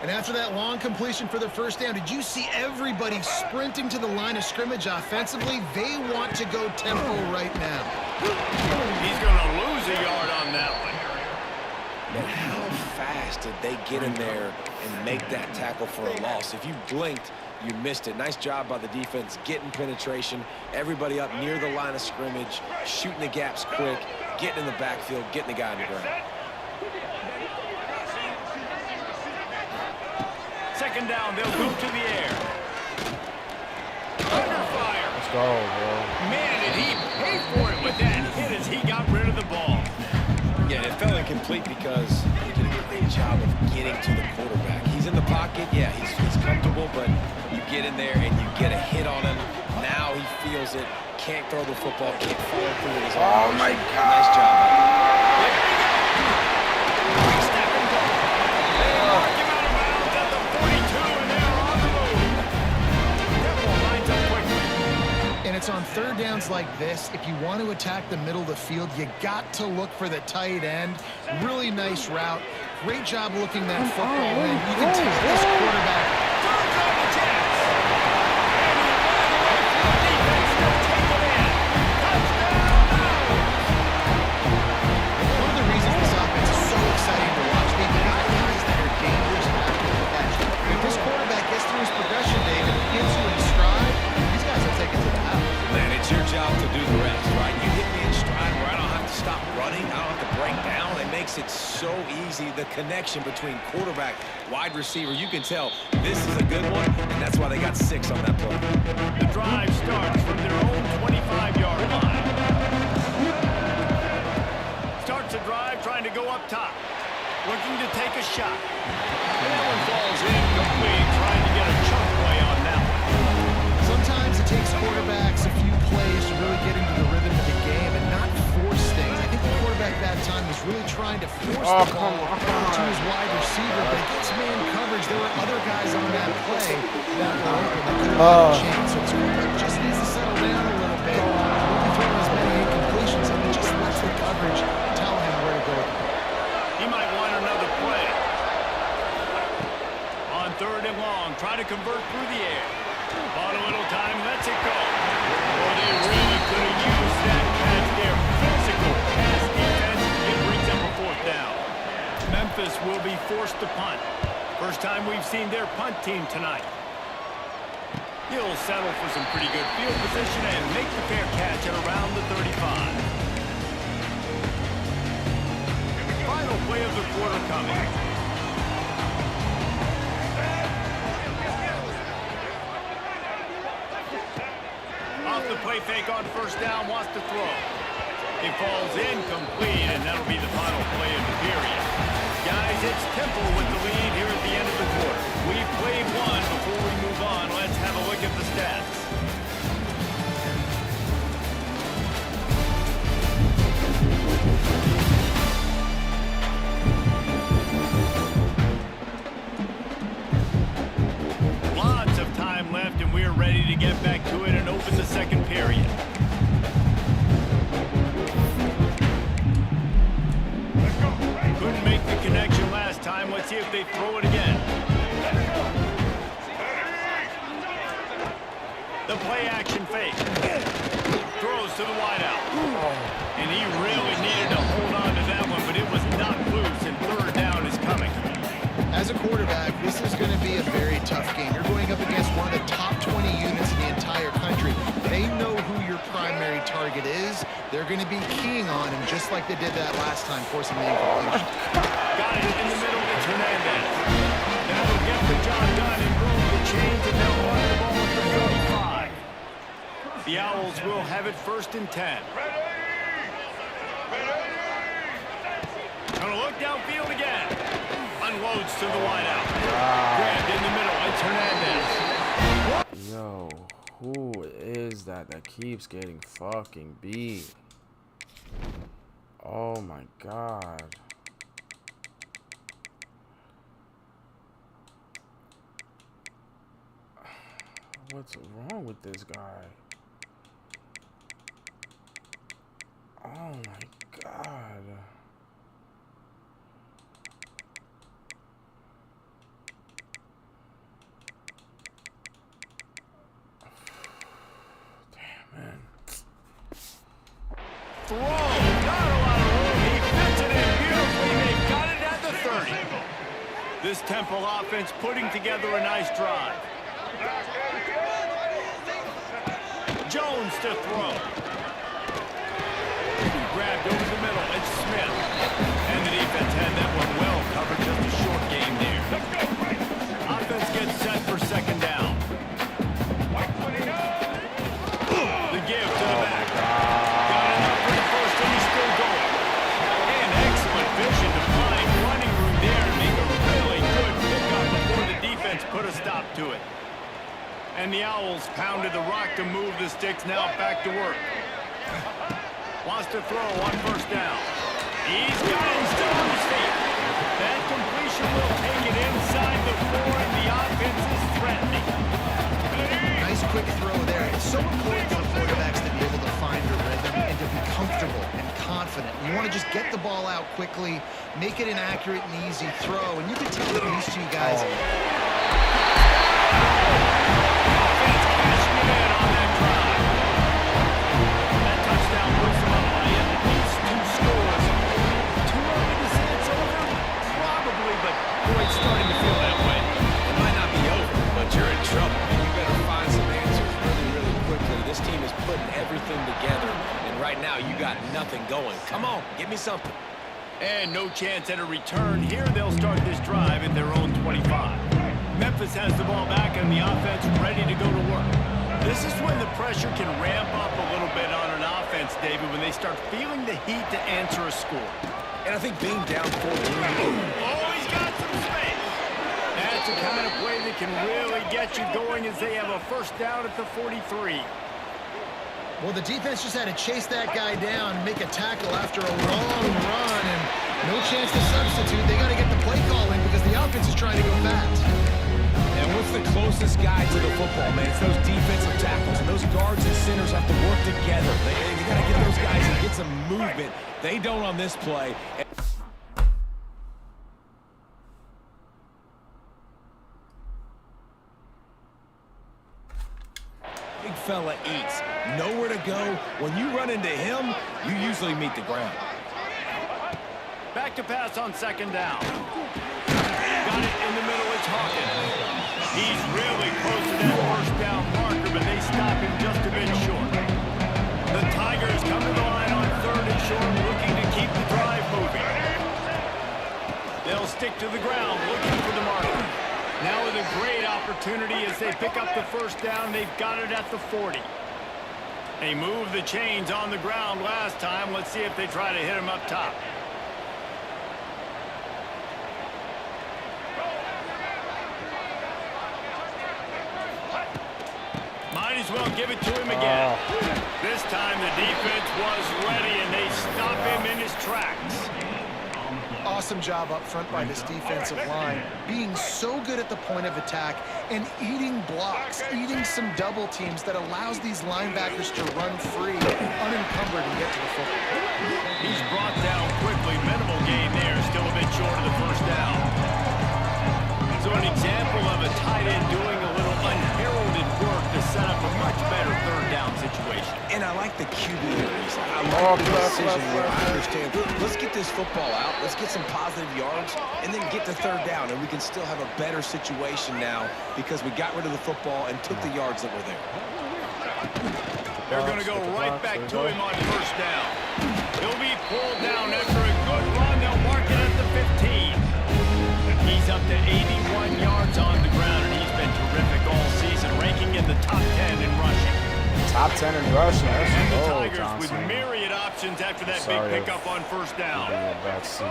And after that long completion for the first down, did you see everybody sprinting to the line of scrimmage offensively? They want to go tempo right now. He's going to lose a yard on that one. And how fast did they get in there and make that tackle for a loss? If you blinked, you missed it. Nice job by the defense getting penetration. Everybody up near the line of scrimmage, shooting the gaps quick, getting in the backfield, getting the guy on the ground. Second down, they'll go to the air. Under fire. Let's go, bro. Man, did he pay for it with that hit as he got rid of the ball. Yeah, it fell incomplete because he did a great job of getting to the quarterback. He's in the pocket. Yeah, he's comfortable, but you get in there and you get a hit on him. Now he feels it. Can't throw the football. Can't follow through with his arm. Oh, my God. Nice job. And it's on third downs like this. If you want to attack the middle of the field, you got to look for the tight end. Really nice route. Great job looking that football in. You can tell this quarterback. One of the reasons this offense is so exciting to watch, they've got guys that are dangerous after the catch. If this quarterback gets through his progression, David, and gets you in stride, these guys will take it to the house. Man, it's your job to do the rest, right? You hit me in stride where I don't have to stop running. I don't have to break down. It makes it so easy, the connection between quarterback, wide receiver. You can tell this is a good one, and that's why they got 6 on that play. The drive starts from their own 25-yard line. Starts the drive trying to go up top. Looking to take a shot. And that one falls incomplete, trying to get a chunk play on that one. Sometimes it takes quarterbacks a few plays to really get into the rhythm of the game and not force things. I think the quarterback that time was really trying to force the ball to his wide receiver, but against man coverage, there were other guys on that play that were open that could have had a chance. So his quarterback just needs to settle down a little bit. Won't be throwing as many incompletions, and he just lets the coverage tell him where to go. He might want another play. On third and long, trying to convert through the air. Bought a little time, lets it go. Boy, they really could have used that catch there. Physical pass defense. It brings up a fourth down. Memphis will be forced to punt. First time we've seen their punt team tonight. He'll settle for some pretty good field position and make the fair catch at around the 35. Final play of the quarter coming. Off the play fake on first down, wants to throw. It falls incomplete, and that'll be the final play of the period. Guys, it's Temple with the lead here at the end of the quarter. We've played one. Before we move on, let's have a look at the stats. Lots of time left, and we're ready to get back to it and open the second period. Couldn't make the connection last time. Let's see if they throw it again. The play action fake. Throws to the wideout. And he really needed to hold on to that one, but it was not loose, and third down is coming. As a quarterback, this is going to be a very tough game. You're going up against one of the top 20 units in the entire country. They know who your primary target is. They're going to be keying on him just like they did that last time, forcing the incompletion. Got it in the middle. It's Hernandez. That'll get the job done and move the chains, and they'll run the ball at the 35. The Owls will have it 1st and 10. Gonna look downfield again. Unloads to the wideout. Grabbed in the middle. It's Hernandez. Yo, who is that keeps getting fucking beat? Oh my God. What's wrong with this guy? Oh my God. Damn, man. Throw. Not a lot of room. He fits it in beautifully. They got it at the 30. This Temple offense putting together a nice drive. Jones to throw. Grabbed over the middle. It's Smith. And the defense had that one well covered. Just a short game there. Offense gets set for second down. The give to the back. Got enough for the first, and he's still going. And excellent vision to find running room there to make a really good pickup before the defense put a stop to it. And the Owls pounded the rock to move the sticks. Now back to work. Wants to throw on first down. He's got him still on his feet. That completion will take it inside the 4, and the offense is threatening. Nice quick throw there. It's so important for quarterbacks to be able to find a rhythm and to be comfortable and confident. You want to just get the ball out quickly, make it an accurate and easy throw, and you can tell that these two guys... It's starting to feel that way. It might not be over, but you're in trouble. You better find some answers really, really quickly. This team is putting everything together, and right now you got nothing going. Come on, give me something. And no chance at a return. Here they'll start this drive at their own 25. Memphis has the ball back and the offense ready to go to work. This is when the pressure can ramp up a little bit on an offense, David, when they start feeling the heat to answer a score. And I think being down 14. Oh, he's got some space. That's the kind of play that can really get you going as they have a first down at the 43. Well, the defense just had to chase that guy down, make a tackle after a long run, and no chance to substitute. They got to get the play call in because the offense is trying to go fast. And what's the closest guy to the football, man? It's those defensive tackles, and those guards and centers have to work together. They got to get those guys and get some movement. They don't on this play. Big fella eats. Nowhere to go. When you run into him, you usually meet the ground. Back to pass on second down. Got it in the middle. It's Hawkins. He's really close to that first down marker, but they stop him just a bit short. The Tigers come to the line on third and short, looking to keep the drive moving. They'll stick to the ground, looking for the marker. Now with a great opportunity as they pick up the first down. They've got it at the 40. They moved the chains on the ground last time. Let's see if they try to hit him up top. Might as well give it to him again. This time the defense was ready, and they stop him in his tracks. Awesome job up front by this defensive line, being so good at the point of attack and eating blocks, eating some double teams that allows these linebackers to run free, unencumbered, and get to the football. He's brought down quickly. Minimal gain there, still a bit short of the first down. So an example of a tight end doing a little unheralded work to set up a much better third down situation. And I like the QB release. I like the decision where I understand, let's get this football out, let's get some positive yards, and then get to third down, and we can still have a better situation now because we got rid of the football and took the yards that were there. They're going to go right back to him on first down. He'll be pulled down after a good run. They'll mark it at the 15. He's up to 81 yards on the ground, and he's been terrific all season, ranking in the top 10 in rushing. Top 10 in rushing. And the Tigers with myriad options after that Sorry, big pickup on first down. A bad season.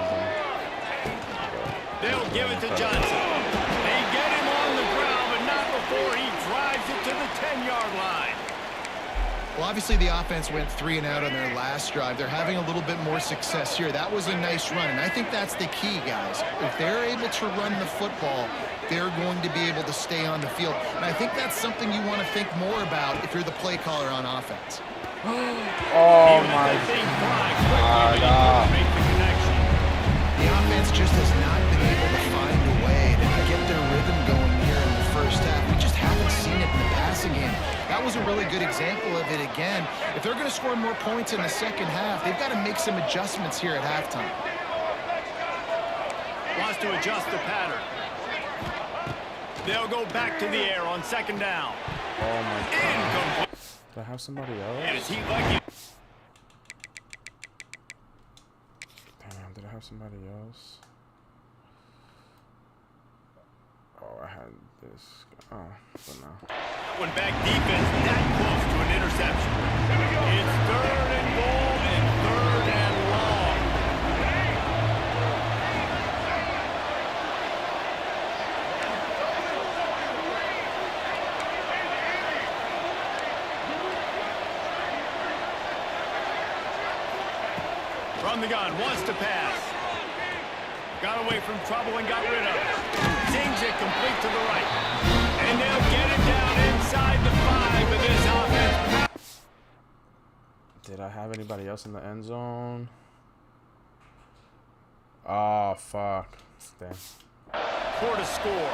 They'll give it to Johnson. They get him on the ground, but not before he drives it to the 10-yard line. Well, obviously the offense went 3 and out on their last drive. They're having a little bit more success here. That was a nice run, and I think that's the key, guys. If they're able to run the football, they're going to be able to stay on the field. And I think that's something you want to think more about if you're the play caller on offense. Oh my God. Make the connection. The offense just has not been able to find a way to get their rhythm going here in the first half. We just haven't seen it in the passing game. That was a really good example of it again. If they're going to score more points in the second half, they've got to make some adjustments here at halftime. Wants to adjust the pattern. They'll go back to the air on second down. Oh my God. Incomplete. Do I have somebody else? And is he lucky? Damn, did I have somebody else? Oh, I had this. Oh, but no. When back defense that close to an interception. It's 3rd and goal and 3rd and long. From the gun, wants to pass. Got away from trouble and got rid of it. Zings it complete to the right. And they'll get it down inside the 5 of this offense. Did I have anybody else in the end zone? Oh, fuck. Damn. For to score.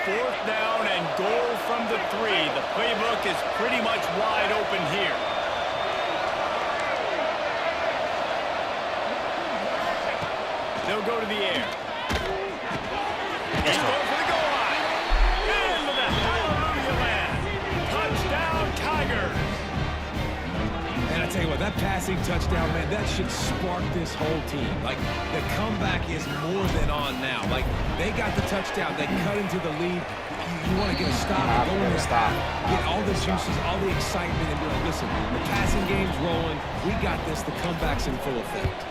Fourth down and goal from the 3. The playbook is pretty much wide open here. They'll go to the air. He's going for the goal line. Into the hallelujah land. Touchdown, Tigers. And I tell you what, that passing touchdown, man, that should spark this whole team. Like, the comeback is more than on now. Like, they got the touchdown. They cut into the lead. You want to get a stop and go in there, get all the juices, all the excitement, and be like, listen, the passing game's rolling. We got this. The comeback's in full effect.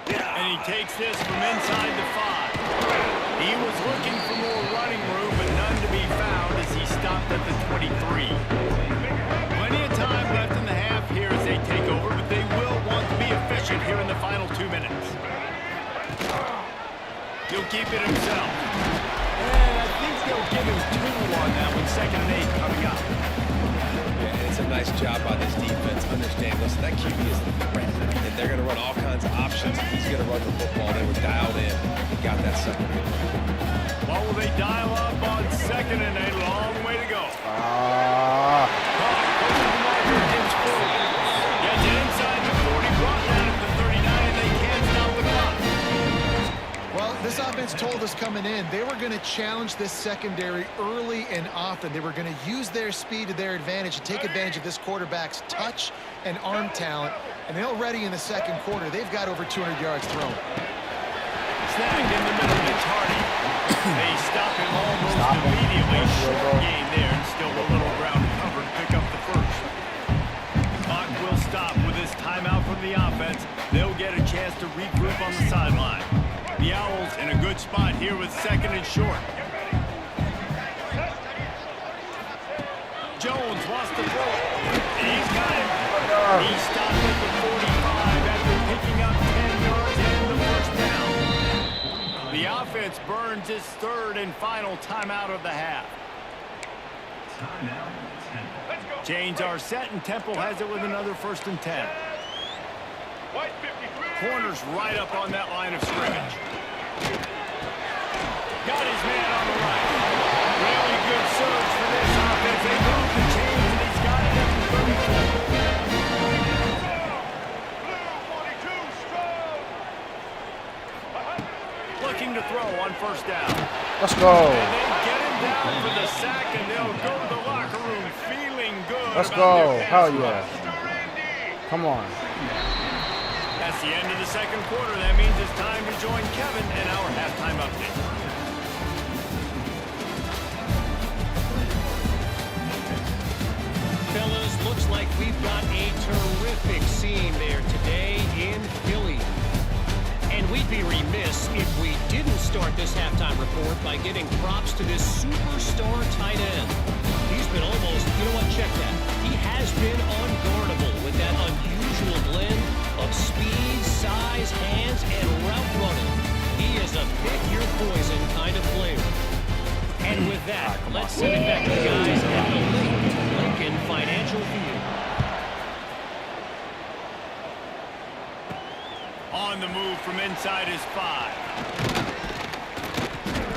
And he takes this from inside the 5. He was looking for more running room, but none to be found as he stopped at the 23. Plenty of time left in the half here as they take over, but they will want to be efficient here in the final 2 minutes. He'll keep it himself. And I think they'll give him 2 on that one. 2nd and 8 coming up. Yeah, and it's a nice job by this defense. Understand, listen, that QB is the threat. And they're going to run all kinds of options. He's going to run the football. They were dialed in. He got that second. What will they dial up on 2nd and 8? Long way to go. Gets it inside the 40, brought down at the 39, and they can't stop the clock. Well, this offense told us coming in they were going to challenge this secondary early and often. They were going to use their speed to their advantage and take advantage of this quarterback's touch and arm talent. And they're already in the second quarter. They've got over 200 yards thrown. Snagged in the middle, Mitch Hardy. They stop him almost immediately. Short game there, and still a little ground to cover to pick up the first. Clock will stop with this timeout from the offense. They'll get a chance to regroup on the sideline. The Owls in a good spot here with 2nd and short. Jones wants to throw it. He's got it. He stopped at the 45 after picking up 10 yards and the first down. The offense burns its 3rd and final timeout of the half. Chains are set, and Temple has it with another 1st and 10. Corners right up on that line of scrimmage. Got his man on the right. Really good surge for this offense. They move the chains, and he's got it at the 34. Looking to throw on 1st down. Let's go. And they get him down for the sack, and they'll go to the locker room feeling good. Let's about go. their Hell pass yeah. rush. Come on. That's the end of the second quarter. That means it's time to join Kevin and our halftime update. if we didn't start this halftime report by giving props to this superstar tight end. He's been almost, you know what, check that. He has been unguardable with that unusual blend of speed, size, hands, and route running. He is a pick-your-poison kind of player. And with that, let's send it back to the guys at the Lincoln Financial Field. On the move from inside his 5.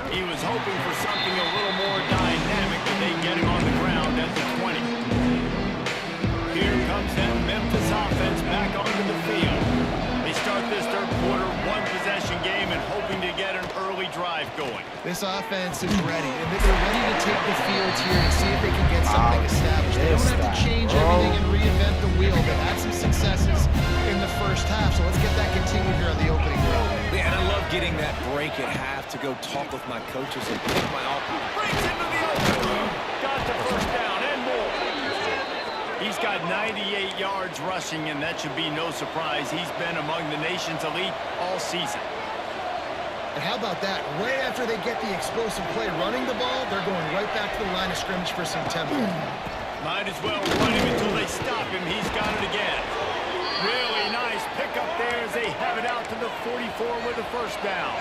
He was hoping for something a little more dynamic, but they get him on the ground at the 20. Here comes that Memphis offense back onto the field. They start this third quarter one-possession game and hoping to get an early drive going. This offense is ready, and they're ready to take the field here and see if they can get something established. They don't have to change everything and reinvent the wheel. They had some successes in the first half, so let's get that continued here on the opening drive. Yeah, and I love getting that break at half to go talk with my coaches and pick my offense. Breaks into the open. Got the first down and more. He's got 98 yards rushing, and that should be no surprise. He's been among the nation's elite all season. And how about that? Right after they get the explosive play running the ball, they're going right back to the line of scrimmage for some tempo. Might as well run him until they stop him. He's got it again. Really nice pickup there as they have it out to the 44 with a first down.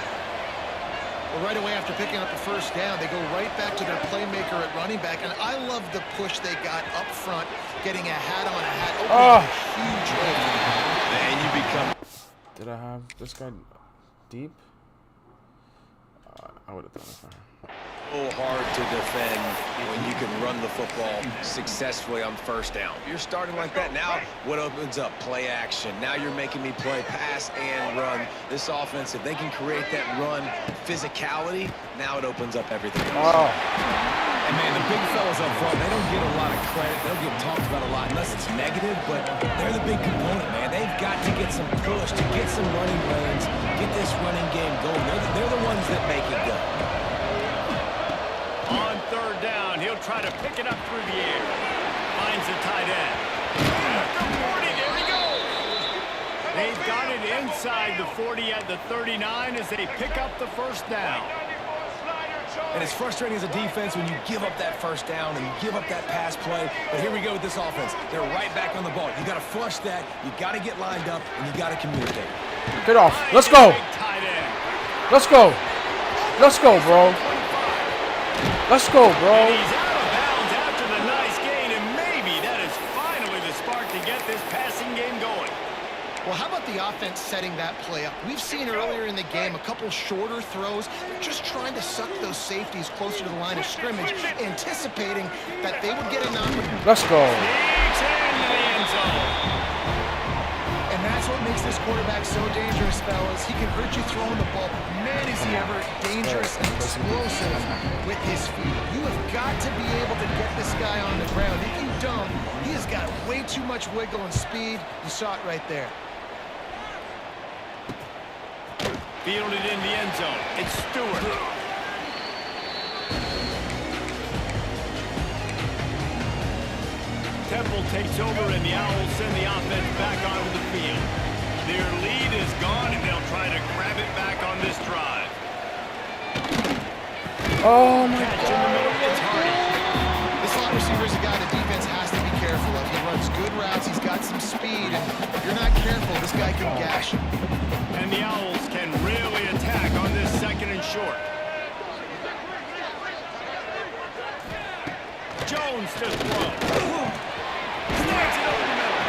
Well, right away after picking up the first down, they go right back to their playmaker at running back. And I love the push they got up front, getting a hat on a hat. Opening a huge hole. And you become... Did I have this guy deep? I would have done it for him. So hard to defend when you can run the football successfully on first down. You're starting like that. Now what opens up? Play action. Now you're making me play pass and run. This offense, if they can create that run physicality, now it opens up everything else. And man, the big fellas up front, they don't get a lot of credit. They don't get talked about a lot unless it's negative, but they're the big component, man. They've got to get some push, to get some running lanes, get this running game going. They're the ones that make it go. On third down, he'll try to pick it up through the air. Finds the tight end. At the 40, there he goes. They've got it inside the 40 at the 39 as they pick up the first down. And it's frustrating as a defense when you give up that first down and you give up that pass play. But here we go with this offense. They're right back on the ball. You got to flush that. You got to get lined up, and you got to communicate. Get off. Let's go. Let's go. Let's go, bro. Let's go, bro. And he's out of bounds after the nice gain, and maybe that is finally the spark to get this passing game going. Well, how about the offense setting that play up? We've seen earlier in the game a couple shorter throws. They're just trying to suck those safeties closer to the line of scrimmage, anticipating that they would get a number. Let's go. Sneaks into the end zone. And that's what makes this quarterback so dangerous, fellas. He can hurt you throwing the ball. Man, is he ever dangerous and explosive with his feet. You have got to be able to get this guy on the ground. If you don't, he has got way too much wiggle and speed. You saw it right there. Fielded in the end zone. It's Stewart. Temple takes over, and the Owls send the offense back onto the field. Their lead is gone, and they'll try to grab it back on this drive. Oh, my Catch in the middle. It's Hardy. This slot receiver is a guy the defense has to be careful of. He runs good routes. He's got some speed, and if you're not careful, this guy can gash you. And the Owls can really attack on this second and short. Jones to throw. Snags it over the middle.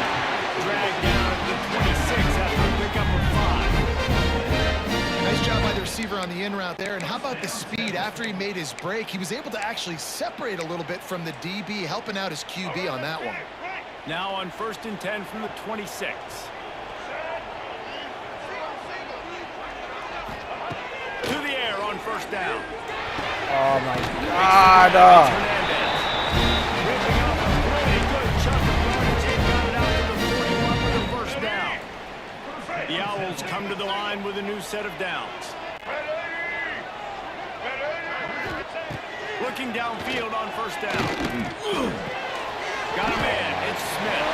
Dragged down at the 26 after a pickup of 5. Nice job by the receiver on the in route there. And how about the speed? After he made his break, he was able to actually separate a little bit from the DB, helping out his QB on that one. Now on 1st and 10 from the 26. To the air on first down. Oh, my God. Ripping up a really good chunk of yardage. They got it out to the 41 with the first down. The Owls come to the line with a new set of downs. Looking downfield on first down. Got a man. It's Smith.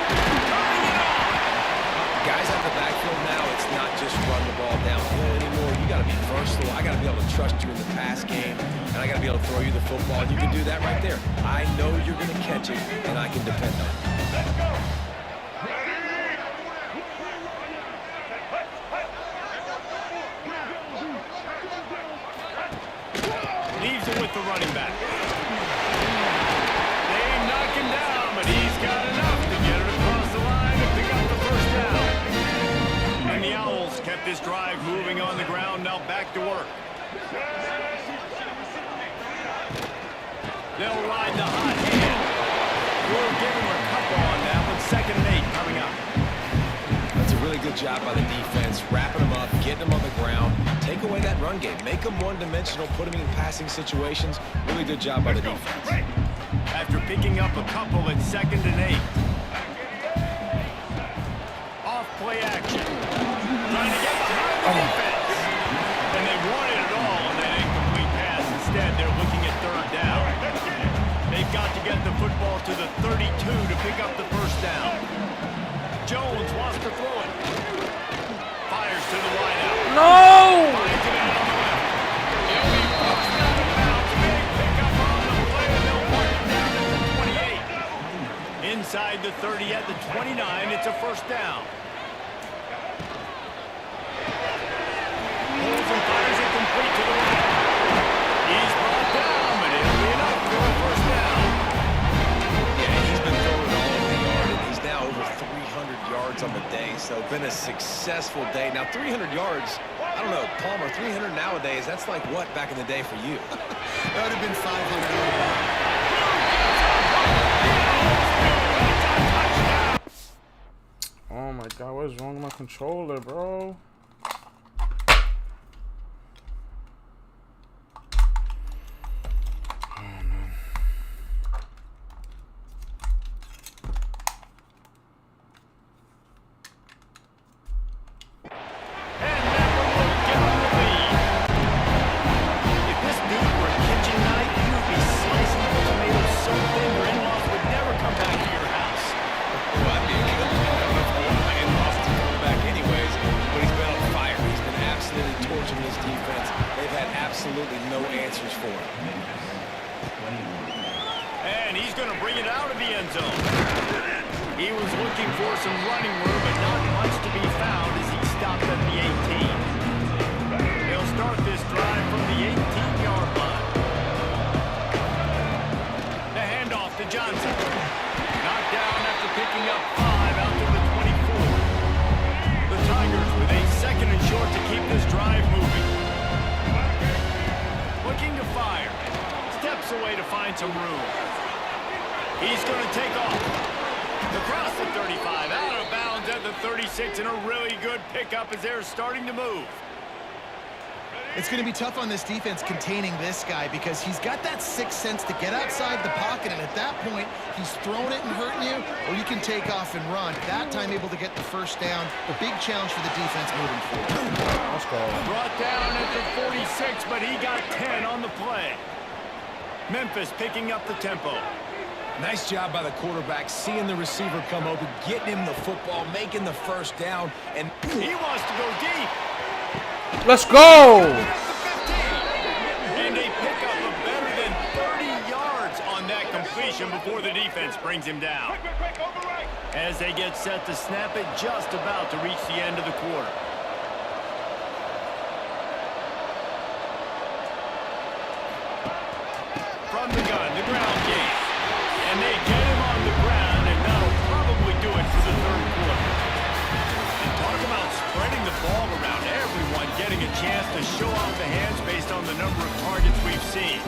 Guys at the backfield now, it's not just run the ball downfield anymore. You got to be versatile. I got to be able to trust you in the pass game, and I got to be able to throw you the football. And you can do that right there. I know you're going to catch it, and I can depend on it. Leaves it with the running back. They knock him down, but he's got enough to get it across the line and pick up the first down. And the Owls kept this drive moving on the ground, now back to work. They'll ride the hot hand. We'll give him a couple on that one. 2nd and 8 coming up. That's a really good job by the defense, wrapping them up, getting them on the ground. Take away that run game. Make them one-dimensional, put them in passing situations. Really good job by the defense. After picking up a couple at 2nd and 8. Off play action. Trying to get behind the defense. And they wanted it all on that incomplete pass. Instead, they're looking at 3rd down. They've got to get the football to the 32 to pick up the first down. Jones wants to throw it. Fires to the wideout. No! Finds it out on the left. He'll be pushed out of bounds. Big pickup on the play, and they'll mark it down at the 28. Inside the 30 at the 29, it's a first down. Pulls and fires it complete to the right. He's brought down, but it'll be enough for a first down. Yeah, he's been throwing all over the yard, and he's now over 300 yards on the day, so been a successful day. Now, 300 yards, I don't know, Palmer, 300 nowadays, that's like what back in the day for you? That would have been 500. Oh my god, what is wrong with my controller, bro? Absolutely no answers for him. And he's going to bring it out of the end zone. He was looking for some running room, but not much to be found as he stopped at the 18. He'll start this drive from the 18-yard line. The handoff to Johnson. Knocked down after picking up 5 out to the 24. The Tigers with a 2nd and short to keep this drive moving. Looking to fire. Steps away to find some room. He's going to take off. Across the 35, out of bounds at the 36, and a really good pickup as they're starting to move. It's going to be tough on this defense containing this guy because he's got that sixth sense to get outside the pocket, and at that point, he's throwing it and hurting you, or you can take off and run. That time able to get the first down. A big challenge for the defense moving forward. Let's go. Brought down at the 46, but he got 10 on the play. Memphis picking up the tempo. Nice job by the quarterback, seeing the receiver come open, getting him the football, making the first down, and he wants to go deep. Let's go! And a pickup of better than 30 yards on that completion before the defense brings him down. As they get set to snap it, just about to reach the end of the quarter. From the gun, the ground game. And they get him on the ground, and that'll probably do it for the third quarter. And talk about spreading the ball around, everyone getting a chance to show off the hands based on the number of targets we've seen.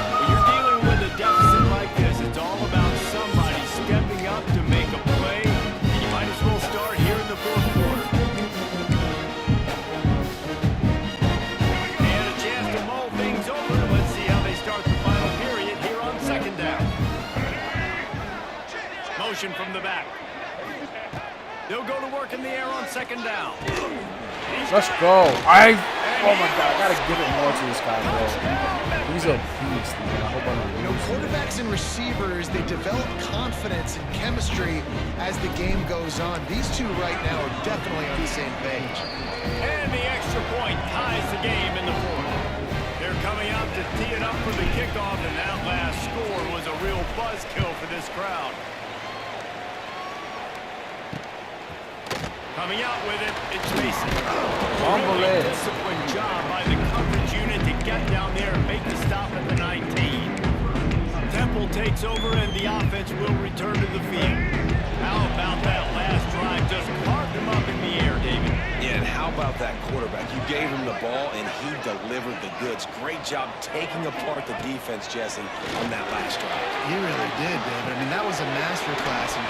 When you're dealing with a deficit like this, it's all about somebody stepping up to make a play, and you might as well start here in the fourth quarter. And a chance to mull things over. Let's see how they start the final period here on 2nd down. Motion from the back. They'll go to work in the air on 2nd down. Let's go. Oh my god, I gotta give it more to this guy, bro. He's a beast, man. I hope I don't lose him. Quarterbacks and receivers, they develop confidence and chemistry as the game goes on. These two right now are definitely on the same page. And the extra point ties the game in the fourth. They're coming out to tee it up for the kickoff, and that last score was a real buzzkill for this crowd. Coming out with it, it's Mason. Really disciplined job by the coverage unit to get down there and make the stop at the 19. Temple takes over, and the offense will return to the field. How about that last drive? Just carved him up in the air, David. Yeah, and how about that quarterback? You gave him the ball, and he delivered the goods. Great job taking apart the defense, Jesse, on that last drive. He really did, David. I mean, that was a masterclass. And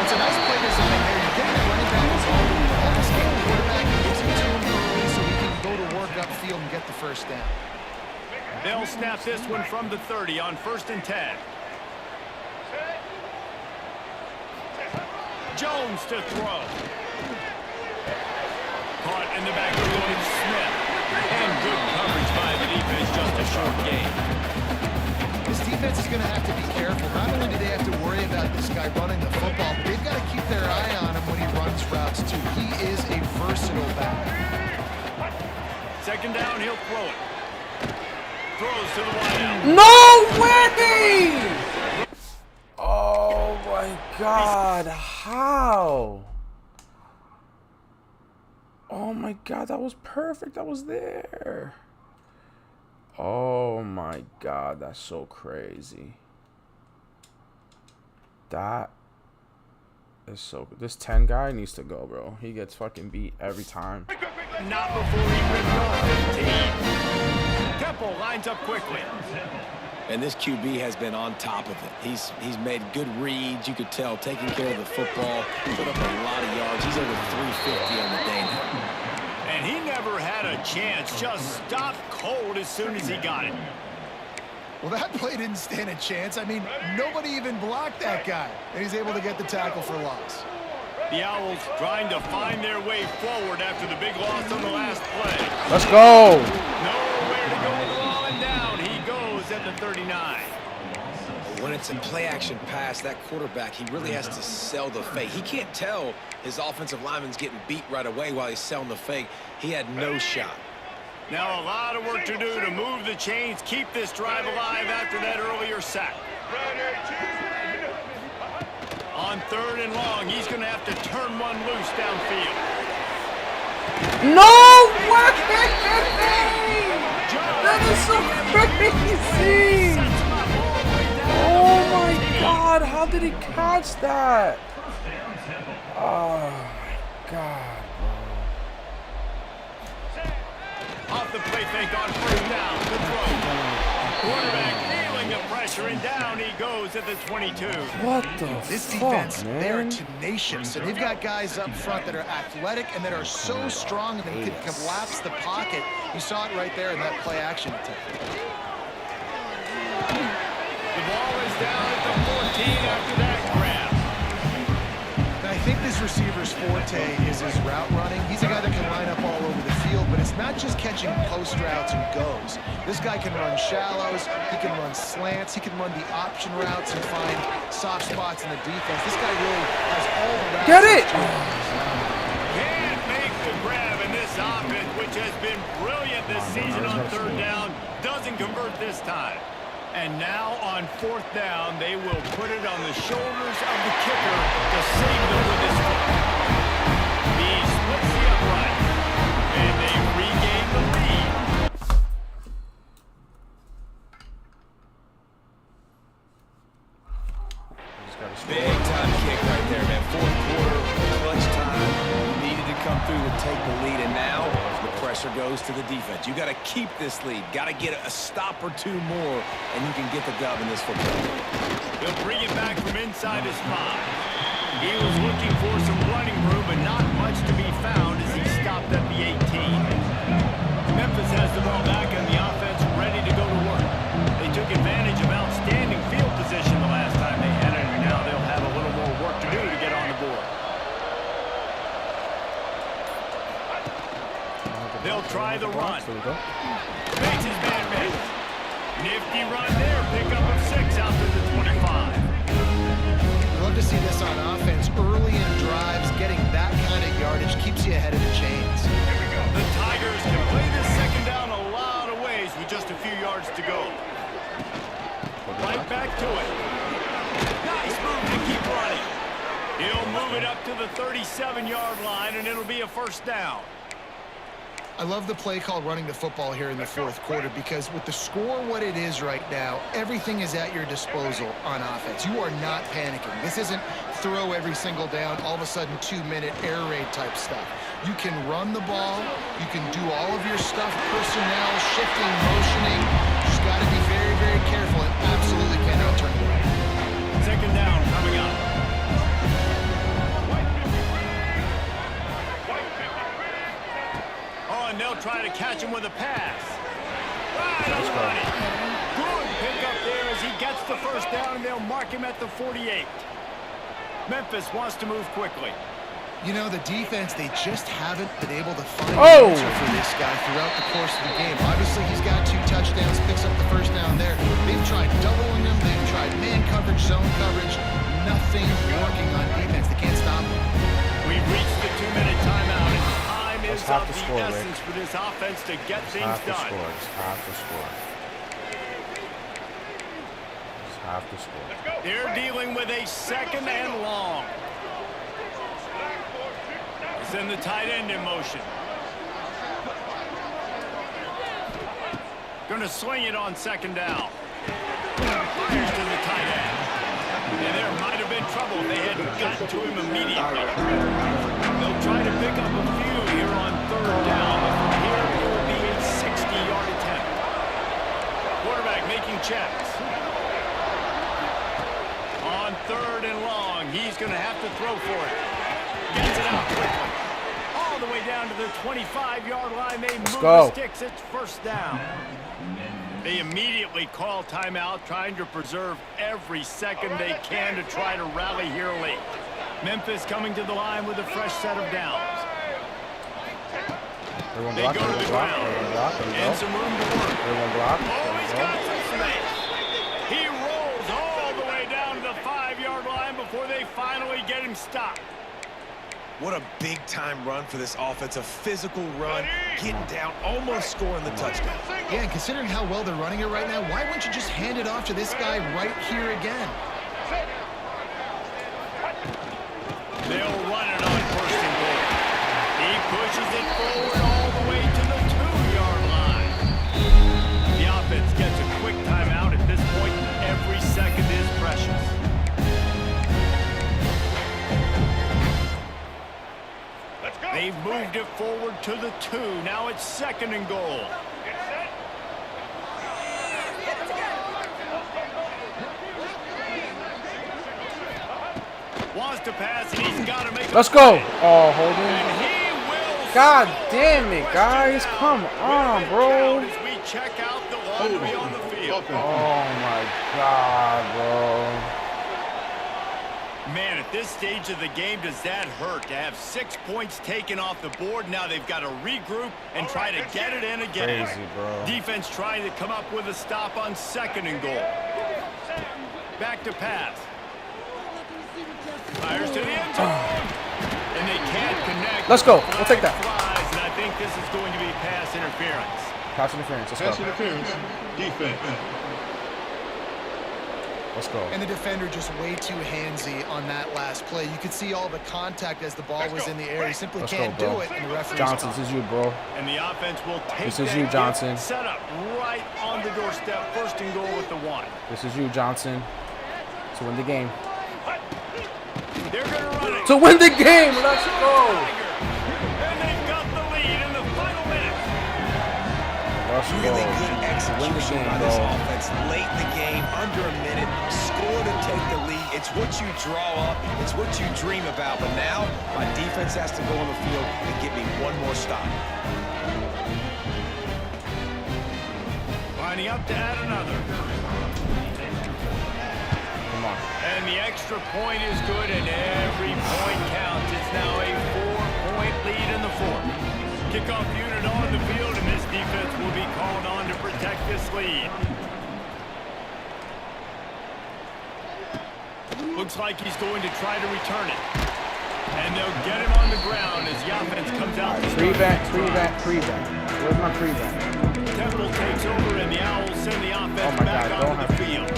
it's a nice play design there. You're getting the running back involved in the pass game. The quarterback gives it to him early so he can go to work upfield and get the first down. They'll snap this one from the 30 on 1st and 10. Jones to throw. Caught in the backfield, it's Smith. And good coverage by the defense, just a short game. This defense is going to have to be careful. Not only do they have to worry about this guy running the football, but they've got to keep their eye on him when he runs routes, too. He is a versatile back. 2nd down, he'll throw it. Throws to the wideout. No way! Oh my God, how? Oh my God, that was perfect. That was there. Oh my God, that's so crazy. That is so good. This 10 guy needs to go, bro. He gets fucking beat every time. Not before he ripped off 15. Temple lines up quickly. And this QB has been on top of it. He's made good reads. You could tell, taking care of the football, put up a lot of yards. He's over 350 on the day now. And he never had a chance. Just stopped cold as soon as he got it. Well, that play didn't stand a chance. I mean, nobody even blocked that guy. And he's able to get the tackle for loss. The Owls trying to find their way forward after the big loss on the last play. Let's go. Nowhere to go with the ball, and down he goes at the 39. When it's a play-action pass, that quarterback, he really has to sell the fake. He can't tell his offensive lineman's getting beat right away while he's selling the fake. He had no shot. Now a lot of work to do to move the chains, keep this drive alive after that earlier sack. On 3rd and long, he's going to have to turn one loose downfield. No way! That is so crazy! Oh my God, how did he catch that? Oh my God, bro. Off the play fake on 1st down, the throw. Quarterback feeling the pressure, and down he goes at the 22. What the This fuck, defense, man? they are tenacious, and they've got guys up front that are athletic and that are so strong that can collapse the pocket. You saw it right there in that play-action attempt. The ball is down at the 14 after that grab. And I think this receiver's forte is his route running. He's a guy that can line up all over the field, but it's not just catching post routes and goes. This guy can run shallows, he can run slants, he can run the option routes and find soft spots in the defense. This guy really has all the routes. Get it! Can't make the grab, and this offense, which has been brilliant this season on 3rd down, doesn't convert this time. And now on 4th down, they will put it on the shoulders of the kicker to save them with this one. He splits the upright, and they regain the lead. Big time kick right there, man. 4th quarter, clutch time. Needed to come through to take the lead, and now the pressure goes to the defense. You got to keep this lead. Got to get a stop or two more, and you can get the dub in this football game. He'll bring it back from inside his 5. He was looking for some running room, but not much to be found as he stopped at the 18. Memphis has the ball back, and the offense ready to go to work. They took advantage of outstanding field position the last time they had it, and now they'll have a little more work to do to get on the board. They'll try the the run. There we go. Makes his man miss. Nifty run there. Pickup of 6 out to the 25. We love to see this on offense. Early in drives, getting that kind of yardage keeps you ahead of the chains. The Tigers can play this second down a lot of ways with just a few yards to go. Right back to it. Nice move to keep running. He'll move it up to the 37-yard line, and it'll be a first down. I love the play called running the football here in the fourth quarter because with the score what it is right now, everything is at your disposal on offense. You are not panicking. This isn't throw every single down, all of a sudden 2-minute air raid type stuff. You can run the ball. You can do all of your stuff, personnel, shifting, motioning. Just got to be very, very careful and absolutely cannot turn it away. Second down coming up. Oh, and they'll try to catch him with a pass. Right on the money. Good pickup there as he gets the first down, and they'll mark him at the 48. Memphis wants to move quickly. You know, the defense, they just haven't been able to find an answer for this guy throughout the course of the game. Obviously, he's got 2 touchdowns, picks up the first down there. They've tried doubling him. They've tried man coverage, zone coverage. Nothing working on defense. They can't stop him. We've reached the 2-minute timeout, and time is half of the the score, essence for this offense to get things Half the done. score. It's half the score. It's half the score. They're dealing with a second and long. Send the tight end in motion. Going to swing it on second down. Fires to the tight end. And there might have been trouble if they hadn't gotten to him immediately. They'll try to pick up a few here on third down, but from here it will be a 60-yard attempt. Quarterback making checks. On third and long, he's going to have to throw for it. Gets it out quickly. All the way down to the 25-yard line. They move the sticks. It's first down. They immediately call timeout, trying to preserve every second they can to try to rally here late. Memphis coming to the line with a fresh set of downs. They go to the ground. And some room to work. Oh, he's got some space. He rolls all the way down to the 5-yard line before they finally get him stopped. What a big-time run for this offense. A physical run, getting down, almost scoring the touchdown. Yeah, and considering how well they're running it right now, why wouldn't you just hand it off to this guy right here again? They'll run it on first and goal. He pushes it forward all the way to the 2-yard line. The offense gets a quick timeout at this point. Every second is precious. They've moved it forward to the 2. Now it's second and goal. Wants to pass, and he's got to make Let's go. Oh, holding. And he will. God damn it, guys. Come on, bro. As we check out the all the way on the field. Oh, my God, bro. Man, at this stage of the game, does that hurt to have 6 points taken off the board? Now they've got to regroup and try to get it in again. Crazy, bro. Defense trying to come up with a stop on second and goal. Back to pass. Fires to the end zone. And they can't connect. Let's go. We'll take that. Flies, and I think this is going to be pass interference. Pass interference. Let's Pass go. interference. Defense. Let's go. And the defender just way too handsy on that last play. You could see all the contact as the ball was in the air. He simply can't do it, and the referee's Johnson, this is you, bro. And the offense will take This is that you, hit, Johnson. set up right on the doorstep. First and goal with the 1. This is you, Johnson. To win the game. They're going to run it. To win the game. Let's go. And they've got the lead in the final minute. Let's go. Really good execution by this bro. offense. Late in the game, under a minute, score to take the lead. It's what you draw up. It's what you dream about. But now, my defense has to go on the field and get me one more stop. Lining up to add another. Come on. And the extra point is good, and every point counts. It's now a 4-point lead in the fourth. Kickoff unit on the field, and this defense will be called on to protect this lead. Looks like he's going to try to return it. And they'll get him on the ground as the offense comes out. Prevent. Where's my prevent? Temple takes over and the Owls send the offense back onto the field.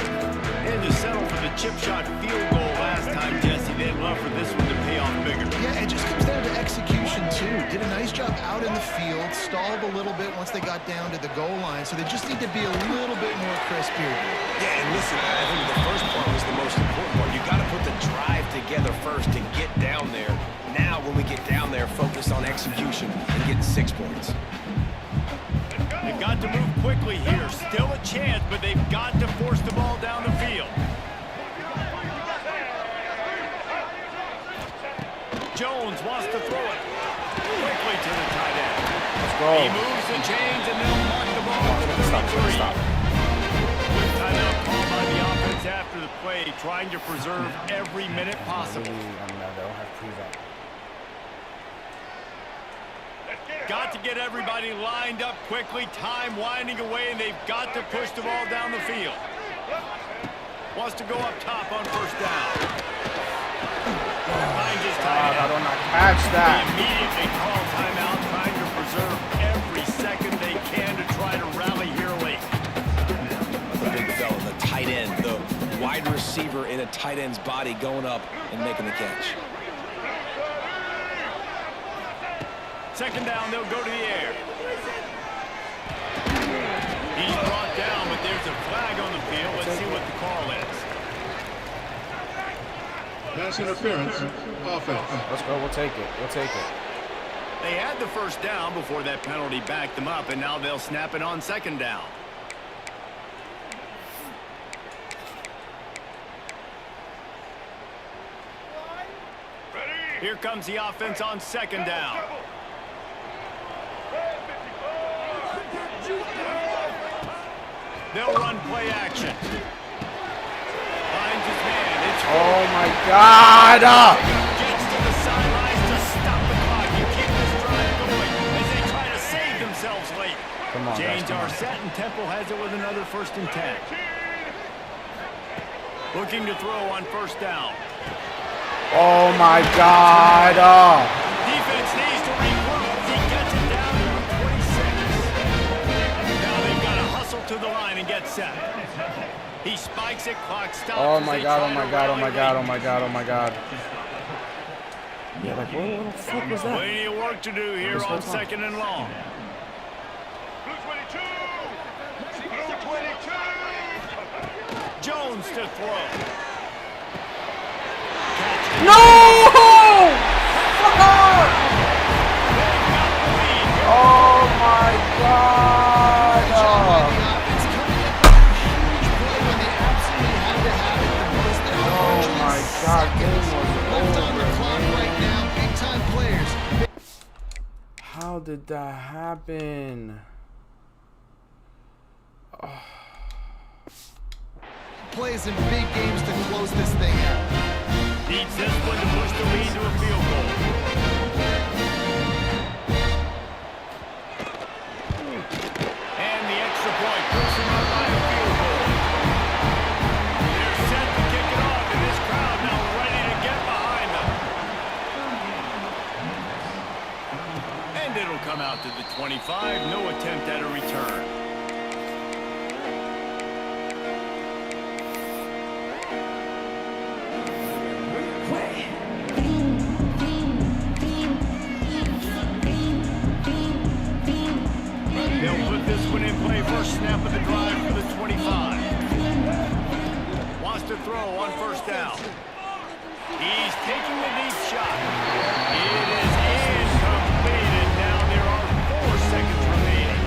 And to settle for the chip shot field goal last time, Jesse. They'd love for this one to pay off bigger. Yeah, it just comes down to execution, too. Did a nice job out in the field, stalled a little bit once they got down to the goal line, so they just need to be a little bit more crisp here. Yeah, and listen, I think the first part was the most important part. You got to put the drive together first to get down there. Now, when we get down there, focus on execution and getting 6 points. They've got to move quickly here. Still a chance, but they've got to force the ball down the field. Jones wants to throw it quickly to the tight end. Let's go. He moves the chains and they'll mark the ball for 33. Good timeout called by the offense after the play, trying to preserve every minute possible. They don't have prevent. Got to get everybody lined up quickly, time winding away, and they've got to push the ball down the field. Wants to go up top on first down. Finds his tight end. I do not catch that. They immediately call timeout, trying to preserve every second they can to try to rally here late. The big fella, the tight end, the wide receiver in a tight end's body going up and making the catch. Second down, they'll go to the air. He's brought down, but there's a flag on the field. Let's see what the call is. Pass interference, offense. Let's go. We'll take it. They had the first down before that penalty backed them up, and now they'll snap it on second down. Here comes the offense on second down. They'll run play action. Finds his man. It's Oh my God! Gets to the sidelines to stop the clock. You keep this drive going as they try to save themselves late. Come on, Chains guys, come are on. set and Temple has it with another 1st and 10. Looking to throw on first down. Oh my God! Defense needs to regroup. He gets it down to 26. Now they've got to hustle to the line and get set. He spikes it, clock stops. Oh my God! Yeah, like what the fuck was that? Plenty of work to do here on second and long. Jones to throw. No! Fuck! Oh my God! Oh my God! Game was over. How did that happen? Plays in big games to close this thing out. Needs this one to push the lead to a field goal. And the extra point puts them up by a field goal. They're set to kick it off, and this crowd now ready to get behind them. And it'll come out to the 25. No attempt at a return. They'll put this one in play. First snap of the drive for the 25. Wants to throw on first down. He's taking the deep shot. It is incomplete, and now there are 4 seconds remaining.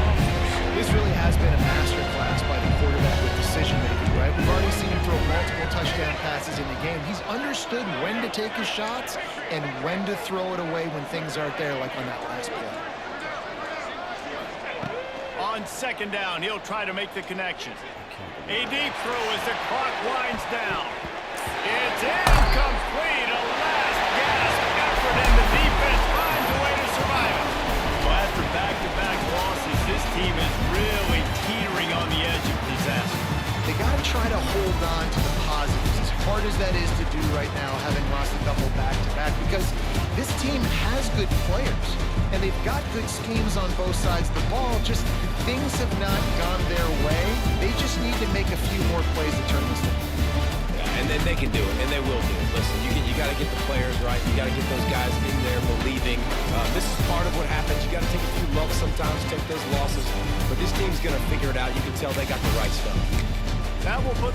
This really has been a masterclass by the quarterback with decision-making, right? We've already seen him throw multiple touchdown passes in the game. He's understood when to take his shots and when to throw it away when things aren't there, like on that last play. On second down, he'll try to make the connection. A deep throw as the clock winds down. It's incomplete. A last-gasp effort, and the defense finds a way to survive it. Well, after back-to-back losses, this team try to hold on to the positives, as hard as that is to do right now, having lost a couple back-to-back, because this team has good players, and they've got good schemes on both sides of the ball, just things have not gone their way. They just need to make a few more plays to turn this thing. And then they can do it, and they will do it. Listen, you got to get the players right. You got to get those guys in there believing. This is part of what happens. You got to take a few lumps sometimes, take those losses. But this team's going to figure it out. You can tell they got the right stuff. That will put